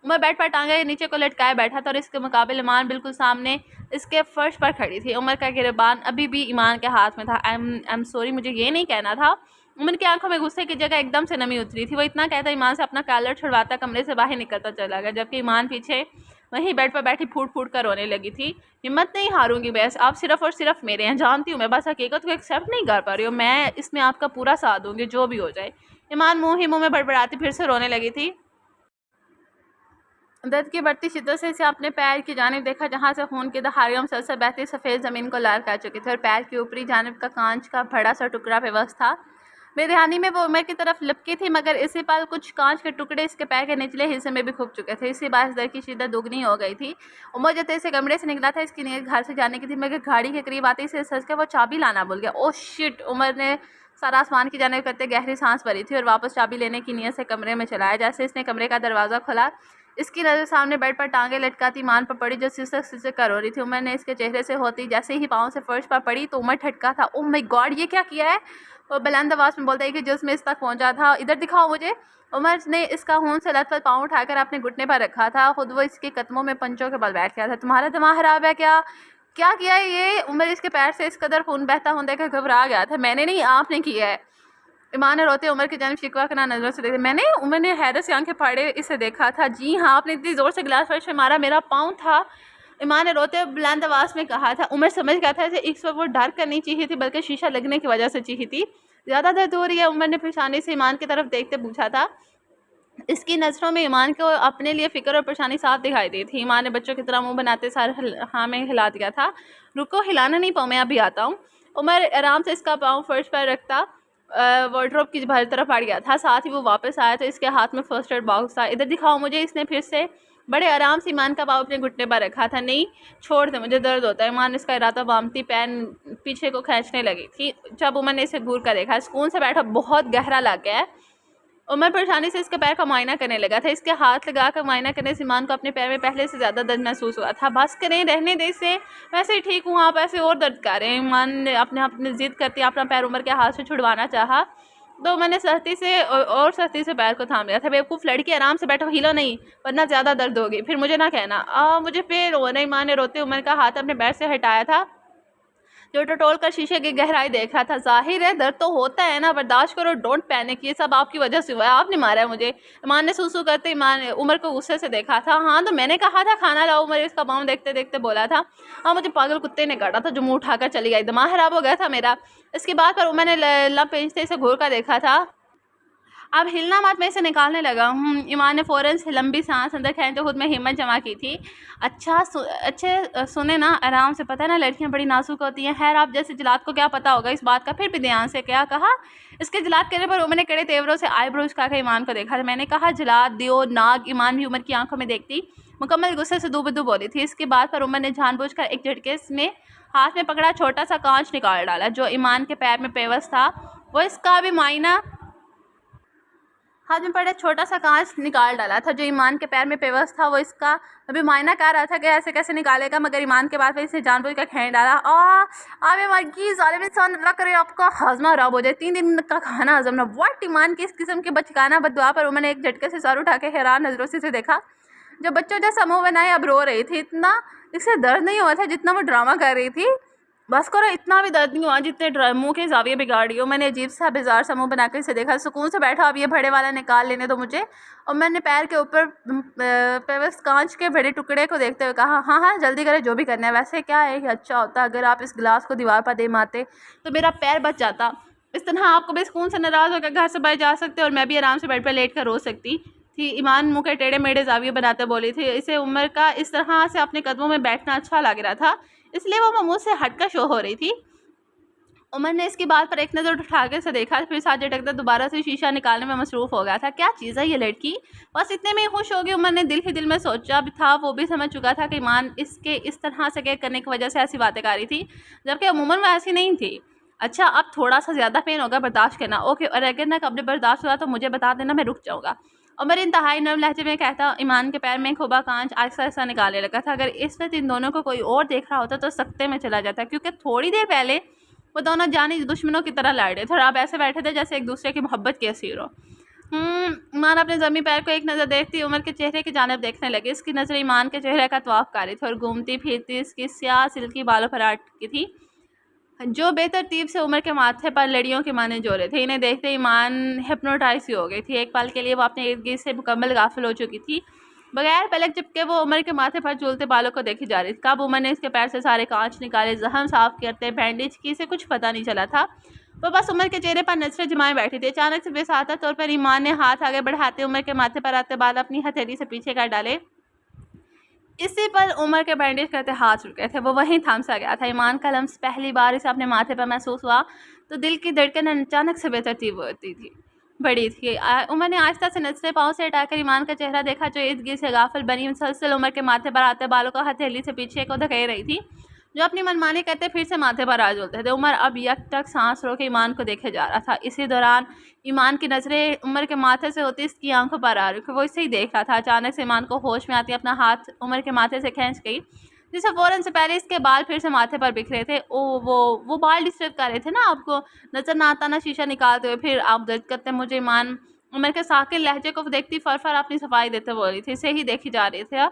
उमर बेड पर टांगे नीचे को लटकाए बैठा था और इसके मुकाबले ईमान बिल्कुल सामने इसके फर्श पर खड़ी थी। उमर का गिरबान अभी भी ईमान के हाथ में था। आई एम सॉरी, मुझे ये नहीं कहना था। उमर की आंखों में गुस्से की जगह एकदम से नमी उतरी थी। वो इतना कहता ईमान से अपना कॉलर छुड़वाता कमरे से बाहर निकलता चला गया, जबकि ईमान पीछे वहीं बेड पर बैठी फूट फूट कर रोने लगी थी। हिम्मत नहीं हारूंगी बस, आप सिर्फ और सिर्फ मेरे हैं, जानती हूँ मैं बस हकीकत को एक्सेप्ट नहीं कर पा रही हूँ। मैं इसमें आपका पूरा साथ दूंगी जो भी हो जाए। ईमान मुँह ही मुँह में बड़बड़ाती फिर से रोने लगी थी। दर्द की बढ़ती शिद्दत से इसे अपने पैर की जानिब देखा, जहाँ से खून की धारियाँ मुसलसल बहती सफ़ेद ज़मीन को लाल कर चुकी थी और पैर की ऊपरी जानिब का कांच का बड़ा सा टुकड़ा बेबस था। बेध्यानी में वो उमर की तरफ लपकी थी, मगर इसी पल कुछ कांच के टुकड़े इसके पैर के निचले हिस्से में भी खुप चुके थे। इसी बात दर्द की शिद्दत दोगुनी हो गई थी। उमर जब से कमरे से निकला था, इसकी नीयत घर से जाने की थी, मगर गाड़ी के करीब आते ही सच के वो चाबी लाना भूल गया। Oh shit! उमर ने सारा आसमान की जानिब करते गहरी सांस भरी थी और वापस चाबी लेने की नीयत से कमरे में चलाया। जैसे इसने कमरे का दरवाज़ा खोला, इसकी नज़र सामने बेड पर टांगे लटकाती ईमान पर पड़ी, जो सिसक सिसक कर रो रही थी। उमर ने इसके चेहरे से होती जैसे ही पाँव से फर्श पर पड़ी तो उमर ठटका था। ओह माय गॉड, ये क्या किया है? वो बुलंद आवाज़ में बोलता है कि जिसमें इस तक पहुंचा था, इधर दिखाओ मुझे। उमर ने इसका खून से लथपथ पाँव उठाकर अपने घुटने पर रखा था। खुद वो इसके कदमों में पंचों के बल बैठ गया था। तुम्हारा दिमाग खराब है क्या? क्या किया है ये? उमर इसके पैर से इस कदर खून बहता होने देकर घबरा गया था। मैंने नहीं, आपने किया है। ईमान ने रोते उमर की जानिब शिकवा करना नजरों से देखा। मैंने? उमर ने हैरत से आंखें फाड़े इसे देखा था। जी हाँ, आपने इतनी ज़ोर से गिलास फर्श में मारा, मेरा पाँव था। ईमान ने रोते बुलंद आवाज़ में कहा था। उमर समझ गया था इसे इस वक्त वो डर कर नहीं चीखी थी, बल्कि शीशा लगने की वजह से चीखी थी। ज़्यादा दर्द हो रही है? उमर ने परेशानी से ईमान की तरफ देखते पूछा था। इसकी नज़रों में ईमान को अपने लिए फ़िक्र और परेशानी साफ दिखाई दी थी। ईमान ने बच्चों की तरह मुंह बनाते सारे हाँ में हिला दिया था। रुको, हिलाना नहीं, पाँव मैं अभी आता हूँ। उमर आराम से इसका पाँव फर्श पर रखता वार्डरोब की बाहर तरफ अड़ गया था। साथ ही वो वापस आया तो इसके हाथ में फर्स्ट एड बॉक्स था। इधर दिखाओ मुझे। इसने फिर से बड़े आराम से ईमान का पाँव अपने घुटने पर रखा था। नहीं, छोड़ दे, मुझे दर्द होता है। ईमान इसका इरादा बामती पैन पीछे को खींचने लगी थी जब उमर ने इसे घूर कर देखा। सुकून से बैठा, बहुत गहरा लग गया है। उमर परेशानी से इसके पैर का मुआयना करने लगा था। इसके हाथ लगाकर मुआयना करने से ईमान को अपने पैर में पहले से ज़्यादा दर्द महसूस हुआ था। बस करें, रहने दे इसे, वैसे ही ठीक हूँ, आप ऐसे और दर्द कर रहे हैं। ईमान ने अपने ज़िद करती अपना पैर उमर के हाथ से छुड़वाना चाहा तो मैंने सख्ती से और सख्ती से पैर को थाम लिया था। बेवकूफ़ लड़की, आराम से बैठो, हिलो नहीं, वरना ज़्यादा दर्द होगी, फिर मुझे ना कहना। मुझे फिर रोना। ईमान ने रोते उमर का हाथ अपने पैर से हटाया था, जो टटोल कर शीशे की गहराई देख रहा था। जाहिर है दर्द तो होता है ना, बर्दाश्त करो, डोंट पैनिक, ये सब आपकी वजह से हुआ है, आपने मारा है मुझे। ईमान ने सूसू करते ईमान उमर को गुस्से से देखा था। हाँ तो मैंने कहा था खाना लाओ, उमर इसका पाँव देखते देखते बोला था। हाँ, मुझे पागल कुत्ते ने काटा था जो मुँह उठाकर चली गई, दिमाग खराब हो गया था मेरा। इसकी बात पर उमर ने लब पेंचते इसे घूर कर देखा था। अब हिलना मत, मैं इसे निकालने लगा। ईमान ने फ़ौरन से लंबी सांस अंदर खींचते खुद में हिम्मत जमा की थी। अच्छे सुने ना, आराम से, पता है ना लड़कियां बड़ी नाजुक होती हैं। खैर, आप जैसे जलाद को क्या पता होगा इस बात का, फिर भी ध्यान से। क्या कहा? इसके जलाद करने पर उमर ने कड़े तेवरों से आईब्रोज का ईमान को देखा था। मैंने कहा जलाद दियो नाग। ईमान भी उमर की आंखों में देखती मुकम्मल गुस्से से दूबदू बोली थी। इसके बाद पर उमर ने जानबूझकर एक झटके में हाथ में पकड़ा छोटा सा कांच निकाल डाला जो ईमान के पैर में पेवस था। वो इसका भी मायना हाथ में पड़ा छोटा सा कांच निकाल डाला था जो ईमान के पैर में पेवस था। वो इसका अभी मायना कर रहा था कि ऐसे कैसे निकालेगा, मगर ईमान के बाद इसे जानबूझ कर खींच डाला। अबे मर्गी ज़ालिम इंसान, अल्लाह करे आपका हाजमा खराब हो जाए, 3 दिन का खाना हजम ना। व्हाट? ईमान की इस किस्म के बचकाना बददुआ पर उमर ने एक झटके से सर उठा के हैरान नजरों से देखा, जो बच्चों जैसा मुँह बनाए अब रो रही थी। इतना इससे दर्द नहीं हुआ था जितना वो ड्रामा कर रही थी। बस करो, इतना भी दर्द नहीं हुआ जितने मुँह के ज़ाविये बिगाड़ रही हो। मैंने अजीब सा बेजार सा मुँह बना कर इसे देखा, सुकून से बैठा, अब ये बड़े वाला निकाल लेने दो मुझे। और मैंने पैर के ऊपर पे बस कांच के बड़े टुकड़े को देखते हुए कहा, हाँ हाँ जल्दी करें जो भी करना है। वैसे क्या है कि अच्छा होता अगर आप इस गिलास को दीवार पर दे मारते तो मेरा पैर बच जाता। इस तरह आपको बेसुकून से नाराज़ होकर घर से बाहर जा सकते और मैं भी आराम से बेड पर लेट कर रो सकती थी। ईमान मुँह के टेढ़े मेढ़े ज़ाविये बनाते बोली थी। इसे उम्र का इस तरह से अपने कदमों में बैठना अच्छा लग रहा था, इसलिए वो मुझसे हटकर शो हो रही थी। उमर ने इसकी बात पर एक नज़र उठा के से देखा, फिर साथ झटकता दोबारा से शीशा निकालने में मसरूफ़ हो गया था। क्या चीज़ है ये लड़की, बस इतने में ही खुश हो गई। उमर ने दिल ही दिल में सोचा भी था, वो भी समझ चुका था कि ईमान इसके इस तरह से केयर करने की वजह से ऐसी बातें कर रही थी, जबकि अमूमन वो ऐसी नहीं थी। अच्छा अब थोड़ा सा ज़्यादा पेन होगा, बर्दाश्त करना, ओके, और अगर ना कब बर्दाश्त हुआ तो मुझे बता देना, मैं रुक जाऊँगा। उमर इंतहाई नर्म लहजे में कहता ईमान के पैर में खुबा कांच आहिस्ता आहिस्ता निकालने लगा था। अगर इस वक्त इन दोनों को कोई और देख रहा होता तो सख्ते में चला जाता, क्योंकि थोड़ी देर पहले वो दोनों जानी दुश्मनों की तरह लड़ रहे थे और अब ऐसे बैठे थे जैसे एक दूसरे की मोहब्बत की असीर हो। ईमान अपने ज़मीन पैर को एक नज़र देखती उमर के चेहरे की जानिब देखने लगी। इसकी नज़र ईमान के चेहरे का तवाफ़ कर रही थी और घूमती फिरती इसकी स्याह सिल्की बालों पर अटकी थी, जो बेतरतीब से उमर के माथे पर लड़ियों के माने जोड़े थे। इन्हें देखते ईमान हिप्नोटाइज ही हो गई थी। एक पल के लिए वो अपने इर्द गिर्द से मुकम्मल गाफिल हो चुकी थी। बगैर पलक झपके वो उमर के माथे पर झूलते बालों को देखी जा रही थी। कब उमर ने इसके पैर से सारे कांच निकाले, जख्म साफ करते, बैंडेज की, इसे कुछ पता नहीं चला था। वो बस उमर के चेहरे पर नजरें जमाए बैठी थी। अचानक से बेसाता तौर पर ईमान ने हाथ आगे बढ़ाते उमर के माथे पर आते बाल अपनी हथेली से पीछे कर डाले। इसी पर उमर के बैंडेज करते हाथ रुक गए थे, वो वहीं थम सा गया था। ईमान का लम्स पहली बार इसे अपने माथे पर महसूस हुआ तो दिल की धड़कन अचानक से बेतरतीब होती थी, बड़ी थी। उमर ने आहिस्ता से नजरें पाँव से हटाकर ईमान का चेहरा देखा, जो इर्द गिर्द से गाफिल बनी मुसलसल उमर के माथे पर आते बालों को हथेली से पीछे को धकेल रही थी, जो अपनी मनमानी करते फिर से माथे पर आ झूलते थे। उमर अब यकटक सांस रोके ईमान को देखे जा रहा था। इसी दौरान ईमान की नज़रें उमर के माथे से होती इसकी आंखों पर आ रही, वो इसे ही देख रहा था। अचानक से ईमान को होश में आती अपना हाथ उमर के माथे से खींच गई, जिसे फ़ौरन से पहले इसके बाल फिर से माथे पर बिखरे थे। वो बाल डिस्टर्ब कर रहे थे ना, आपको नज़र ना आता ना शीशा निकालते हुए, फिर आप दर्द करते मुझे। ईमान उमर के साकिन लहजे को देखती फर अपनी सफाई देते बोल रही थी, इसे ही देखी जा रही थी।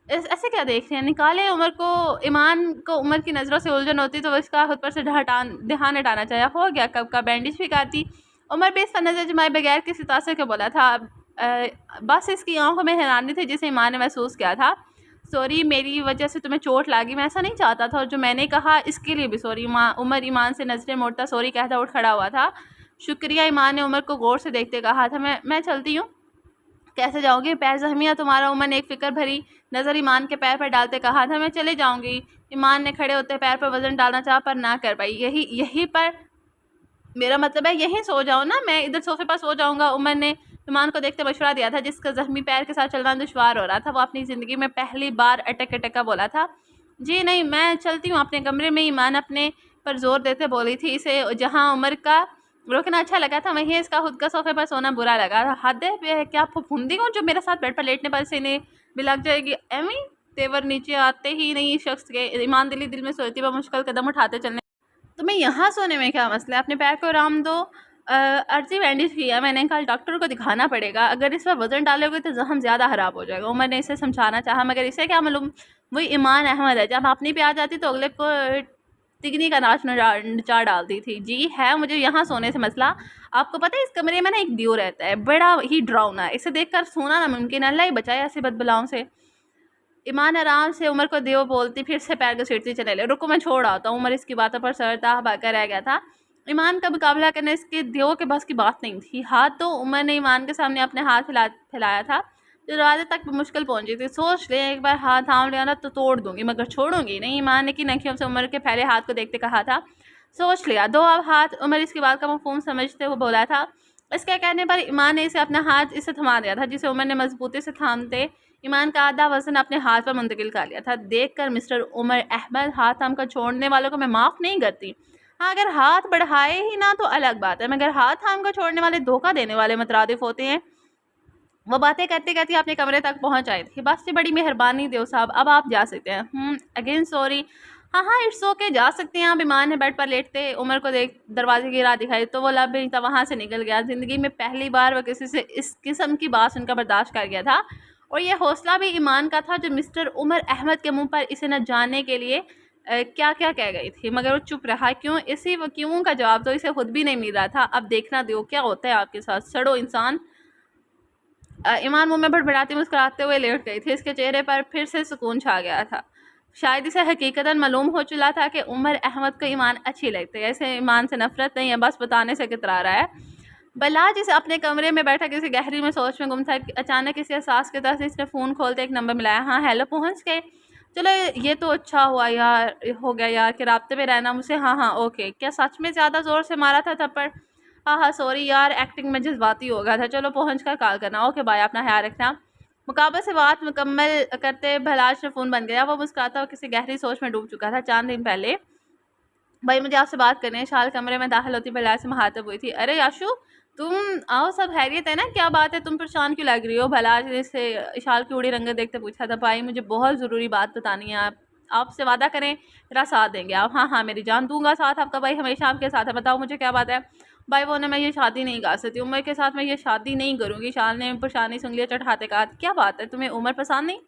ऐसे क्या देख रहे हैं, निकाले उमर को। ईमान को उमर की नज़रों से उलझन होती तो वो इसका खुद पर से ध्यान हटाना चाहिए। हो गया कब का, बैंडेज भी करती। उमर भी इस पर नज़र जमाए बगैर किसी तासर के बोला था। बस इसकी आंखों में हैरानी थी जिसे ईमान ने महसूस किया था। सॉरी, मेरी वजह से तुम्हें चोट लगी, मैं ऐसा नहीं चाहता था, और जो मैंने कहा इसके लिए भी सॉरी। उमर ईमान से नज़रें मोड़ता सॉरी कहता उठ खड़ा हुआ था। शुक्रिया, ईमान ने उमर को गौर से देखते कहा था। मैं चलती हूँ। कैसे जाओगे, पैर जख्मी है तुम्हारा? उमर ने एक फिक्र भरी नज़र ईमान के पैर पर डालते कहा था। मैं चले जाऊंगी। ईमान ने खड़े होते पैर पर वजन डालना चाहा पर ना कर पाई। यही पर मेरा मतलब है यहीं सो जाओ ना, मैं इधर सोफे पर सो जाऊंगा। उमर ने ईमान को देखते मशवरा दिया था, जिसका जख्मी पैर के साथ चलना दुश्वार हो रहा था। वो अपनी ज़िंदगी में पहली बार अटक अटक का बोला था, जी नहीं मैं चलती हूँ अपने कमरे में। ईमान अपने पर जोर देते बोली थी। इसे जहाँ उमर का रोकना अच्छा लगा था, वहीं इसका खुद का सोफे पर सोना बुरा लगा था। हद है, क्या फुफुंदी हूँ जो मेरे साथ बेड पर लेटने पर से इन्हें भी लग जाएगी। एमी तेवर नीचे आते ही नहीं शख्स के ईमान दिल में सोचती वह मुश्किल कदम उठाते चलने। तुम्हें यहाँ सोने में क्या मसला है, अपने पैर को आराम दो। अर्जी बैंडेज किया मैंने, कल डॉक्टर को दिखाना पड़ेगा। अगर इस पर वजन डालोगे तो जख्म ज़्यादा ख़राब हो जाएगा। उमर ने इसे समझाना चाहा, मगर इसे क्या मालूम वही ईमान अहमद है, जब अपनी पे आ जाती तो अगले को तिगनी का नाच नचा डालती थी। जी है, मुझे यहाँ सोने से मसला। आपको पता है इस कमरे में ना एक दियो रहता है, बड़ा ही डरावना है, इसे देखकर सोना नामुमकिन है। अल्लाह ही बचाए ऐसे बदबलाओं से। ईमान आराम से उमर को देव बोलती फिर से पैर घसीटती चले ले। रुको मैं छोड़ आता हूँ। उमर इसकी बातों पर सरता भागा रह गया था। ईमान का मुकाबला करना इसके देव के बस की बात नहीं थी। हाथ तो उमर ने ईमान के सामने अपने हाथ फैलाया था, जो दरवाजे तक मुश्किल पहुंची थी। सोच ले, एक बार हाथ थाम लिया ना तो तोड़ दूंगी, मगर छोड़ूंगी नहीं। ईमान ने की नखियों से उमर के फैले हाथ को देखते कहा था। सोच लिया, दो अब हाथ। उमर इसकी बात का मफहूम समझते हुए बोला था। इसके कहने पर ईमान ने इसे अपना हाथ इसे थमा दिया था, जिसे उमर ने मजबूती से थामते ईमान का आधा वजन अपने हाथ पर मुंतकिल कर लिया था। देखकर मिस्टर उमर अहमद, हाथ थामकर छोड़ने वालों को मैं माफ़ नहीं करती। हाँ, अगर हाथ बढ़ाए ही ना तो अलग बात है, मगर हाथ थामकर छोड़ने वाले धोखा देने वाले मुतरादिफ होते हैं। वो बातें करते करते अपने कमरे तक पहुंच आई थी। बस ये बड़ी मेहरबानी देव साहब, अब आप जा सकते हैं। Again sorry. हाँ हाँ इट्स ओके, जा सकते हैं आप। ईमान ने बेड पर लेटते उमर को देख दरवाजे की राह दिखाई तो वो लब था, वहाँ से निकल गया। ज़िंदगी में पहली बार वह किसी से इस किस्म की बात सुनकर बर्दाश्त कर गया था। और ये हौसला भी ईमान का था जो मिस्टर उमर अहमद के मुंह पर इसे न जानने के लिए क्या क्या कह गई थी, मगर वो चुप रहा। क्यों? इसी वो क्यों का जवाब तो इसे खुद भी नहीं मिल रहा था। अब देखना दो क्या होता है आपके साथ, सड़ो इंसान। ईमान मुंह में बड़बड़ाती मुस्कुराते हुए लेट गई थी। इसके चेहरे पर फिर से सुकून छा गया था। शायद इसे हकीकतन मालूम हो चुका था कि उमर अहमद को ईमान अच्छी लगती है। इसे ईमान से नफरत नहीं है, बस बताने से कतरा रहा है। बला जिसे अपने कमरे में बैठा किसी गहरी में सोच में गुम था, अचानक किसी एहसास के तहत इसने फ़ोन खोलते एक नंबर मिलाया। हाँ हेलो, पहुंच गए? चलो ये तो अच्छा हुआ यार, हो गया यार कि राब्ते में रहना मुझसे। हाँ हाँ ओके। क्या सच में ज़्यादा ज़ोर से मारा था थप्पड़? हाँ हाँ सॉरी यार, एक्टिंग में जज्बाती हो गया था। चलो पहुँच कर कॉल करना। ओके बाय, अपना ख्याल रखना। मुकाबले से बात मुकम्मल करते भलाज ने फ़ोन बंद किया। वो मुस्कुराता हुआ किसी गहरी सोच में डूब चुका था। 4 दिन पहले भाई मुझे आपसे बात करनी है। शाल कमरे में दाखिल होती भलाज से मुखातिब हुई थी। अरे याशु, तुम आओ, सब खैरियत है ना? क्या बात है, तुम परेशान क्यों लग रही हो? भलाज ने से शाल की उड़ी रंगत देखते पूछा था। भाई मुझे बहुत ज़रूरी बात बतानी है। आप आपसे वादा करें मेरा साथ देंगे आप? हाँ हाँ मेरी जान, दूंगा साथ आपका। भाई हमेशा आपके साथ है। बताओ मुझे क्या बात है? भाई वो ना, मैं ये शादी नहीं कर सकती, उमर के साथ मैं ये शादी नहीं करूँगी। शाल ने परेशानी से उंगलियां चढ़ाते कहा। क्या बात है, तुम्हें उमर पसंद नहीं?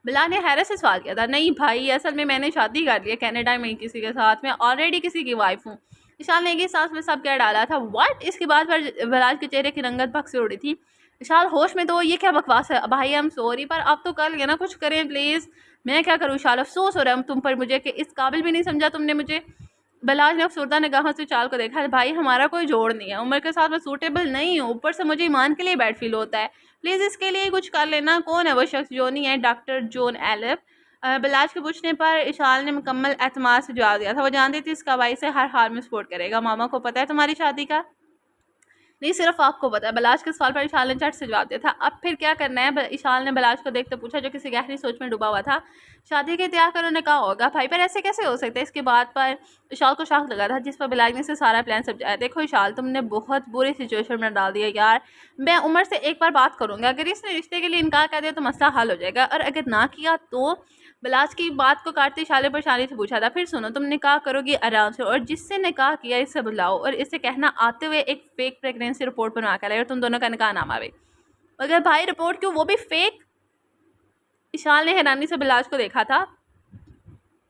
बिला ने हैरत से सवाल किया था। नहीं भाई, असल में मैंने शादी कर ली है कनाडा में किसी के साथ, मैं ऑलरेडी किसी की वाइफ हूँ। विशाल ने एक ही सांस में सब कह डाला था। व्हाट? इसकी बात पर बिलाज के चेहरे की रंगत भग से उड़ी थी। विशाल होश में तो ये क्या बकवास है? भाई आई एम सॉरी, पर अब तो कर लिया ना, कुछ करें प्लीज़। मैं क्या करूँ विशाल, अफसोस हो रहा है तुम पर मुझे कि इस काबिल भी नहीं समझा तुमने मुझे। बिलाज ने अफसरदा निगाहों से चाल को देखा। भाई हमारा कोई जोड़ नहीं है, उम्र के साथ मैं सूटेबल नहीं हूँ, ऊपर से मुझे ईमान के लिए बैड फील होता है। प्लीज़ इसके लिए कुछ कर लेना। कौन है वो शख्स? जोनी है, डॉक्टर जॉन एलिफ। बिलाज के पूछने पर इशाल ने मुकम्मल एतमाद से जवाब दिया था। वो जानती थी इसका भाई से हर हाल में सपोर्ट करेगा। मामा को पता है तुम्हारी शादी का? नहीं, सिर्फ आपको पता है। बलाज के सवाल पर इशाल ने झट से जवाब दिया था। अब फिर क्या करना है? इशाल ने बलाज को देखते पूछा, जो किसी गहरी सोच में डूबा हुआ था। शादी के त्याग कर उन्हें कहा होगा। भाई पर ऐसे कैसे हो सकता है? इसके बाद पर इशाल को शौक लगा था, जिस पर बलाज ने से सारा प्लान समझाया। देखो इशाल, तुमने बहुत बुरी सिचुएशन में डाल दिया यार। मैं उमर से एक बार बात करूँगा, अगर इसने रिश्ते के लिए इनकार कर दिया तो मसला हल हो जाएगा, और अगर ना किया तो। बिलाज की बात को काटते इशाले पर शाली से पूछा था। फिर सुनो, तुम निकाह करोगी आराम से, और जिससे निकाह किया इसे बुलाओ और इसे कहना आते हुए एक फेक प्रेगनेंसी रिपोर्ट बनवा कर लाए, और तुम दोनों का निकाह नाम आवे। मगर भाई रिपोर्ट क्यों, वो भी फेक? इशाल ने हैरानी से बिलाज को देखा था।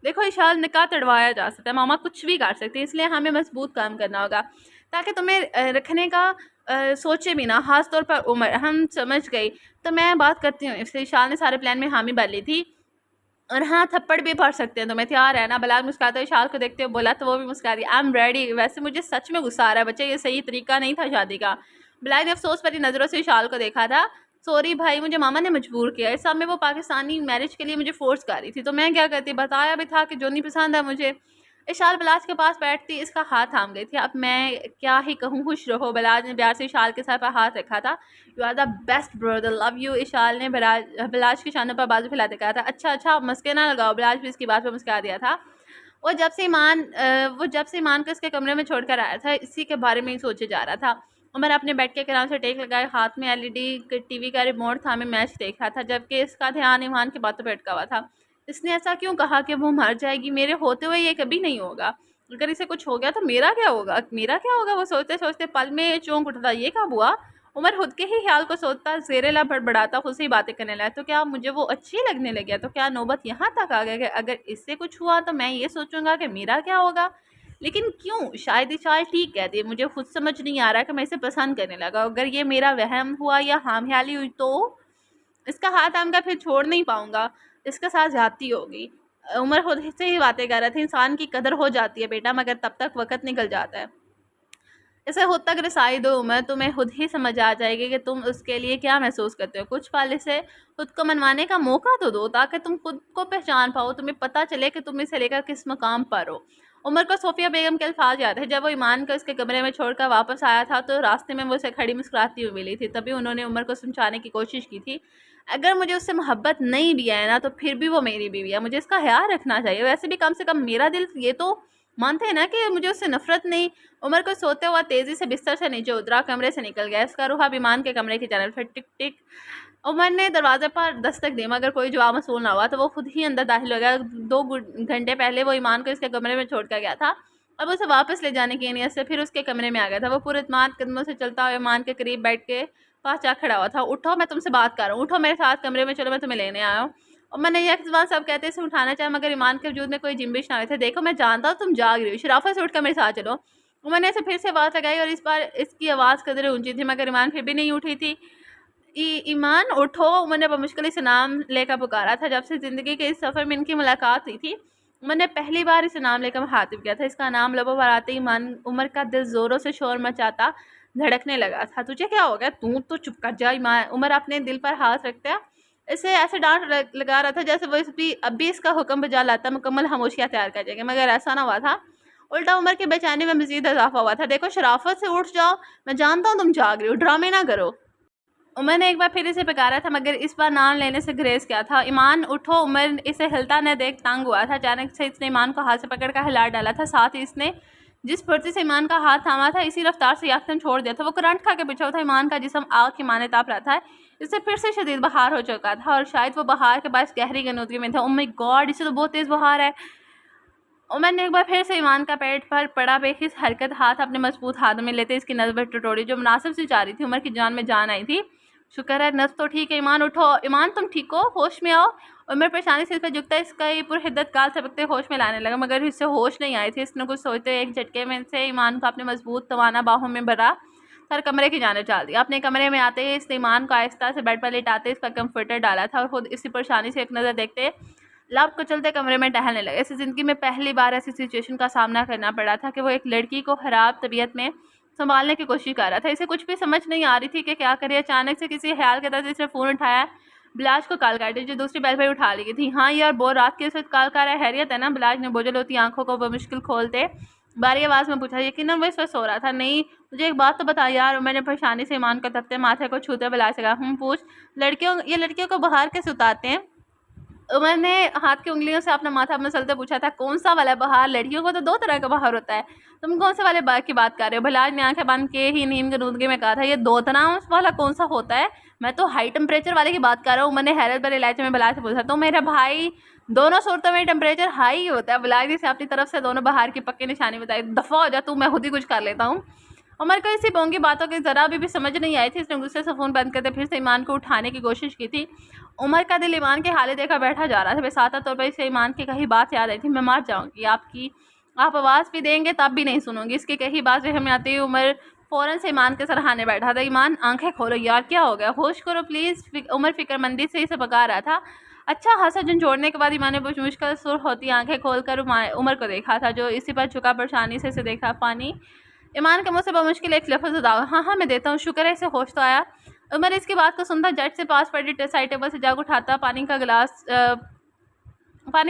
देखो इशाल, निकाह तड़वाया जा सकता है, मामा कुछ भी कर सकते हैं, इसलिए हमें मजबूत काम करना होगा ताकि तुम्हें रखने का सोचे भी ना, खास तौर पर उम्र। हम समझ गई, तो मैं बात करती हूँ। इसलिए इशाल ने सारे प्लान में हामी भर ली थी। और हाँ, थप्पड़ भी पड़ सकते हैं, तो मैं तैयार है ना? बलाल मुस्कुराते हुए शाल को देखते हुए बोला, तो वो भी मुस्कुरा दिया। I am ready. वैसे मुझे सच में गुस्सा आ रहा है बच्चे, ये सही तरीका नहीं था शादी का। बलाल ने अफसोस भरी नज़रों से शाल को देखा था। सॉरी भाई, मुझे मामा ने मजबूर किया। इस सब में वो पाकिस्तानी मैरिज के लिए मुझे फोर्स कर रही थी, तो मैं क्या करती? बताया भी था कि जो नहीं पसंद है मुझे। इशाल बलाज के पास बैठती इसका हाथ थाम गई थी। अब मैं क्या ही कहूँ, खुश रहो। बलाज ने प्यार से इशाल के सर पर हाथ रखा था। You are the best brother, love you. Ishal ने बलाज के शानों पर बाजू फैलाते कहा था। अच्छा अच्छा, मस्के ना लगाओ। बलाज भी इसकी बात पर मुस्कुरा दिया था। वो जब से ईमान को इसके कमरे में छोड़कर आया था, इसी के बारे में ही सोचे जा रहा था। उमर अपने बेड के किनारे से टेक लगाए हाथ में एलईडी टीवी का रिमोट था, में मैच देख रहा था, जबकि इसका ध्यान ईमान की बातों पर अटका हुआ था। इसने ऐसा क्यों कहा कि वो मर जाएगी? मेरे होते हुए ये कभी नहीं होगा। अगर इसे कुछ हो गया तो मेरा क्या होगा? मेरा क्या होगा? वो सोचते सोचते पल में चौंक उठता। ये कब हुआ? उमर खुद के ही ख्याल को सोचता जेरेला बड़बड़ाता खुद से ही बातें करने लगा। तो क्या मुझे वो अच्छी लगने लगी? तो क्या नौबत यहाँ तक आ गया कि अगर इससे कुछ हुआ तो मैं ये सोचूंगा कि मेरा क्या होगा? लेकिन क्यों? शायद ये चाल ठीक कहती है, मुझे खुद समझ नहीं आ रहा कि मैं इसे पसंद करने लगा। अगर ये मेरा वहम हुआ या खामख्याली हुई तो इसका हाथ आम का फिर छोड़ नहीं पाऊंगा। इसके साथ ज्यादती होगी। उमर खुद से ही बातें कर रहे थे। इंसान की कदर हो जाती है बेटा, मगर तब तक वक्त निकल जाता है। इसे खुद तक रसाई दो उमर, तुम्हें खुद ही समझ आ जाएगी कि तुम उसके लिए क्या महसूस करते हो। कुछ पल इसे खुद को मनवाने का मौका तो दो, ताकि तुम खुद को पहचान पाओ, तुम्हें पता चले कि तुम इसे लेकर किस मकाम पर हो। उमर को सोफिया बेगम के अल्फाज याद है। जब वो ईमान को इसके कमरे में छोड़कर वापस आया था, तो रास्ते में वो उसे खड़ी मुस्कुराती हुई मिली थी। तभी उन्होंने उमर को समझाने की कोशिश की थी, अगर मुझे उससे मोहब्बत नहीं भी है ना, तो फिर भी वो मेरी बीवी है, मुझे इसका ख्याल रखना चाहिए। वैसे भी कम से कम मेरा दिल ये तो मानते हैं ना कि मुझे उससे नफरत नहीं। उमर को सोते हुआ तेजी से बिस्तर से नीचे उतरा, कमरे से निकल गया। इसका रूह अब ईमान के कमरे की जानब। फिर टिक टिक उमर ने दरवाजे पर दस्तक दी, मगर कोई जवाब मसूल ना हुआ, तो वो खुद ही अंदर दाखिल हो गया। 2 घंटे पहले वो ईमान को इसके कमरे में छोड़ कर गया था, अब उसे वापस ले जाने की नीयत से फिर उसके कमरे में आ गया था। वो पूरे इत्मीनान कदमों से चलता हुआ ईमान के करीब बैठ के पास जा खड़ा हुआ था, उठो मैं तुमसे बात कर रहा हूँ, उठो मेरे साथ कमरे में चलो मैं तुम्हें लेने आया हूँ। और मैंने यह ज़बान सब कहते इसे उठाना चाहा मगर ईमान के वजूद में कोई जिम्बिश ना हुए थे। देखो मैं जानता हूँ तुम जाग रही हो, शराफत से उठ कर मेरे साथ चलो। मैंने इसे फिर से आवाज़ लगाई और इस बार इसकी आवाज़ कदर ऊंची थी मगर ईमान फिर भी नहीं उठी थी। ईमान उठो, मैंने बमुश्किल इसे नाम लेकर पुकारा था। जब से ज़िंदगी के इस सफ़र में इनकी मुलाकात हुई थी मैंने पहली बार इसे नाम लेकर मुखातिब किया था। इसका नाम लबों पर आते ही उमर का दिल ज़ोरों से शोर मचाता धड़कने लगा था। तुझे क्या हो गया? तू तो चुप कर जा। उमर अपने दिल पर हाथ रखता इसे ऐसे डांट लगा रहा था जैसे वो अब भी इसका हुक्म बजा लाता मुकम्मल खामोशी तैयार कर जाएगा, मगर ऐसा ना हुआ था। उल्टा उमर के बेचैनी में मजीद इजाफा हुआ था। देखो शराफत से उठ जाओ, मैं जानता हूँ तुम जाग रही हो, ड्रामे ना करो। उमर ने एक बार फिर इसे पुकारा था मगर इस बार नाम लेने से ग्रेस किया था। ईमान उठो। उमर इसे हिलता न देख तंग हुआ था। अचानक से इसने ईमान को हाथ से पकड़ कर हिला डाला था। साथ ही इसने जिस फुर्ती से ईमान का हाथ थामा था इसी रफ्तार से यकदम छोड़ दिया था। वो करंट खा के पीछे था। ईमान का जिस्म आग की माने ताप रहा था। इससे फिर से शदीद बहार हो चुका था और शायद वो बहार के बाद गहरी गनूदगी में था। ओह माय गॉड, इसे तो बहुत तेज़ बहार है। उमर ने एक बार फिर से ईमान का पेट पर पड़ा बेखिस हरकत हाथ अपने मजबूत हाथों में लेते इसकी नज़र टटोड़ी जो मुनासिब सी जा रही थी। उमर की जान में जान आई थी। शुक्र है नस तो ठीक है। ईमान उठो। ईमान तुम ठीक हो? होश में आओ। उमर परेशानी से इस पर झुकता इसका ये पुरहिद्दत गाल झपकते होश में लाने लगा मगर इससे होश नहीं आई थी। इसने कुछ सोचते एक झटके में से ईमान को अपने मजबूत तवाना बाहों में भरा सर कमरे की जाने चाल दिया। अपने कमरे में आते ही इसने ईमान को आहिस्ता से बेड पर लेटाते इसका कंफर्टर डाला था और खुद इसी परेशानी से एक नज़र देखते लब को चलते कमरे में टहलने लगे। इसे ज़िंदगी में पहली बार ऐसी सिचुएशन का सामना करना पड़ा था कि वो एक लड़की को ख़राब तबीयत में संभालने की कोशिश कर रहा था। इसे कुछ भी समझ नहीं आ रही थी कि क्या करे। अचानक से किसी ख्याल के तहत इसने फ़ोन उठाया। बिलाज को कॉल काटी जो दूसरी बेल पर उठा ली थी। हाँ यार, बहुत रात के इस वक्त कॉल कर रहा है, हैरियत है ना? बिलाज ने बोझल होती आंखों को बमुश्किल खोलते बारी आवाज़ में पूछा। यकीनन वो इस वक्त सो रहा था। नहीं, मुझे एक बात तो बता यार। मैंने परेशानी से ईमान को तपते माथे को छूते बिलाज से कहा। पूछ। लड़कियों को बाहर कैसे उतारते हैं? उमर ने हाथ की उंगलियों से अपना माथा मसलते पूछा था। कौन सा वाला बहार? लड़कियों को तो दो तरह का बहार होता है, तुम कौन से वाले बहार की बात कर रहे हो? भलाज ने आंखें बंद के ही नींद गनूदगी में कहा था। ये दो तरह वाला कौन सा होता है? मैं तो हाई टेम्परेचर वाले की बात कर रहा हूँ। उमर ने हैरत भरे लहजे में बिलाज से पूछा। तो मेरा भाई, दोनों सूरतों में टेम्परेचर हाई ही होता है। बिलाज ने अपनी तरफ से दोनों बहार की पक्की निशानी बताई। दफ़ा हो जा तू, मैं खुद ही कुछ कर लेता हूँ। उमर को इसी बोंगी बातों की ज़रा भी समझ नहीं आई थी। इसने गुस्से से फ़ोन बंद करते फिर से ईमान को उठाने की कोशिश की थी। उमर का दिल ईमान के हाले देखा बैठा जा रहा था। बेसाता तौर पर इसे ईमान की कही बात याद आई थी। मैं मर जाऊंगी, आप आवाज़ भी देंगे तब भी नहीं सुनूंगी। इसकी कही बात से हमें आती हुई उमर फ़ौरन से ईमान के सराहने बैठा था। ईमान आंखें खोलो यार, क्या हो गया? होश करो प्लीज़। उमर फिक्रमंदी से इसे पका रहा था। अच्छा खासा झंझोड़ने के बाद ईमान ने मुश्किल सुर होती आंखें खोलकर उमर को देखा था जो इसी पर झुका परेशानी से इसे देखा। पानी? ईमान के मुँह से बमुश्किल एक लफ्ज़ अदा। हाँ हाँ मैं देता हूँ, शुक्र है इसे होश तो आया। उमर इसकी बात को सुनता झट से पास पड़ी साइड टेबल से जाग उठाता पानी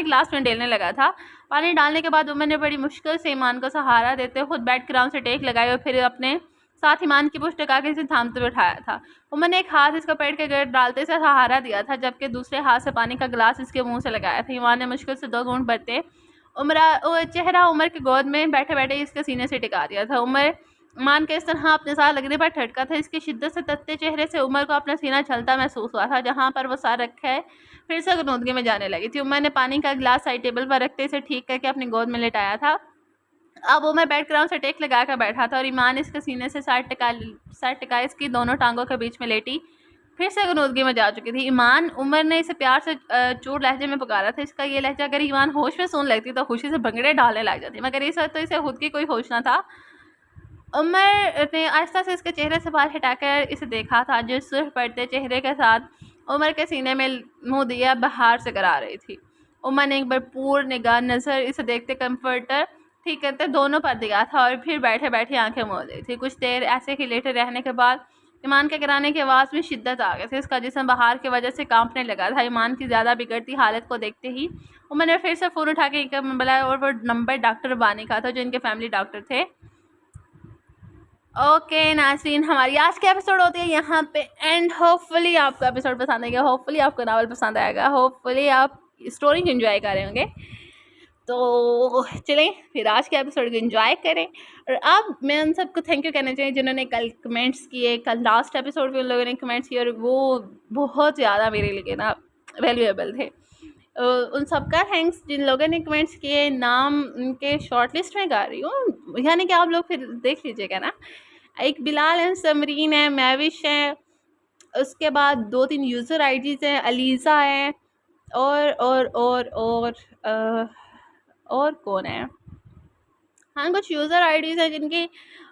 गिलास में डेलने लगा था। पानी डालने के बाद उमर ने बड़ी मुश्किल से ईमान को सहारा देते खुद बैठ ग्राउंड से टेक लगाई और फिर अपने साथ ईमान की पुष्ट टिका के इसे थामते हुए उठाया था। उमर ने एक हाथ इसका पेट के गिर डालते से सहारा दिया था जबकि दूसरे हाथ से पानी का गिलास इसके मुंह से लगाया था। ईमान ने मुश्किल से 2 घूंट भरते चेहरा उमर के गोद में बैठे बैठे इसके सीने से टिका दिया था। ईमान के इस तरह अपने साथ लगने पर ठटका था। इसकी शिद्दत से तत्ते चेहरे से उमर को अपना सीना छलता महसूस हुआ था। जहाँ पर वो सर रखा है फिर से गनूदगी में जाने लगी थी। उमर ने पानी का गिलास साइड टेबल पर रखते इसे ठीक करके अपनी गोद में लेटाया था। अब उमर बैक ग्राउंड से टेक लगा कर बैठा था और ईमान इसके सीने से सर टिका इसकी दोनों टांगों के बीच में लेटी फिर से गनूदगी में जा चुकी थी। ईमान, उमर ने इसे प्यार से चोट लहजे में पुकारा था। इसका ये लहजा अगर ईमान होश में सुन लगती तो खुशी से भंगड़े डालने लग जाती, मगर इस वक्त तो इसे खुद की कोई होश ना था। उमर ने आहिस्ता से इसके चेहरे से बाल हटाकर इसे देखा था जो सुर्ख पड़ते चेहरे के साथ उमर के सीने में मुंह दिया बहार से करा रही थी। उमर ने एक बार पूर्ण निगाह नज़र इसे देखते कंफर्टर ठीक करते दोनों पर दिया था और फिर बैठे बैठे आंखें मोड़ दी थी। कुछ देर ऐसे ही लेटे रहने के बाद ईमान के गिराने की आवाज़ में शिद्दत आ गई थी। इसका जिस्म बहार की वजह से कांपने लगा था। ईमान की ज़्यादा बिगड़ती हालत को देखते ही उमर ने फिर से फ़ोन उठा के बुलाया और वो नंबर डॉक्टर बानी का था जो इनके फैमिली डॉक्टर थे। ओके नाज़रीन, हमारी आज की एपिसोड होती है यहाँ पे एंड। होपफुली आपको एपिसोड पसंद आएगा, होपफुली आपको नावल पसंद आएगा, होपफुली आप स्टोरी को एंजॉय कर रहे होंगे। तो चलें फिर आज के एपिसोड को एंजॉय करें। और अब मैं उन सबको थैंक यू कहना चाहिए जिन्होंने कल कमेंट्स किए। कल लास्ट एपिसोड में उन लोगों ने कमेंट्स किए और वो बहुत ज़्यादा मेरे लिए ना वैल्यूएबल थे। उन सबका थैंक्स जिन लोगों ने कमेंट्स किए। नाम उनके शॉर्ट लिस्ट में गा रही हूँ, यानी कि आप लोग फिर देख लीजिएगा ना। एक बिलाल है, समरीन है, मैविश है, उसके बाद 2-3 यूज़र आईडीज़ हैं, अलीज़ा है और और कौन है? हाँ, कुछ यूज़र आईडीज़ हैं जिनकी,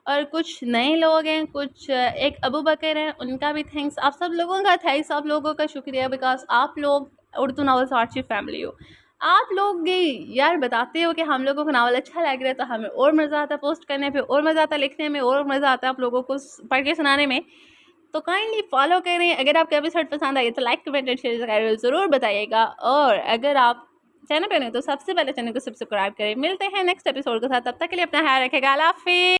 और कुछ नए लोग हैं, कुछ एक अबू बकर हैं, उनका भी थैंक्स। आप सब लोगों का थैंक्स, आप लोगों का शुक्रिया, बिकॉज़ आप लोग उर्दू नॉवेल्स आर्चिव फैमिली हो। आप लोग भी यार बताते हो कि हम लोगों को नावल अच्छा लग रहा है, तो हमें और मज़ा आता है पोस्ट करने पे, और मज़ा आता है लिखने में, और मज़ा आता है आप लोगों को पढ़ के सुनाने में। तो काइंडली फॉलो करें। अगर आपको एपिसोड पसंद आए तो लाइक, कमेंट एंड शेयर ज़रूर बताइएगा, और अगर आप चैनल पे नहीं तो सबसे पहले चैनल को सब्सक्राइब करें। मिलते हैं नेक्स्ट एपिसोड के साथ, तब तक के लिए अपना ख्याल रखेगा। अल्लाह हाफ़िज़।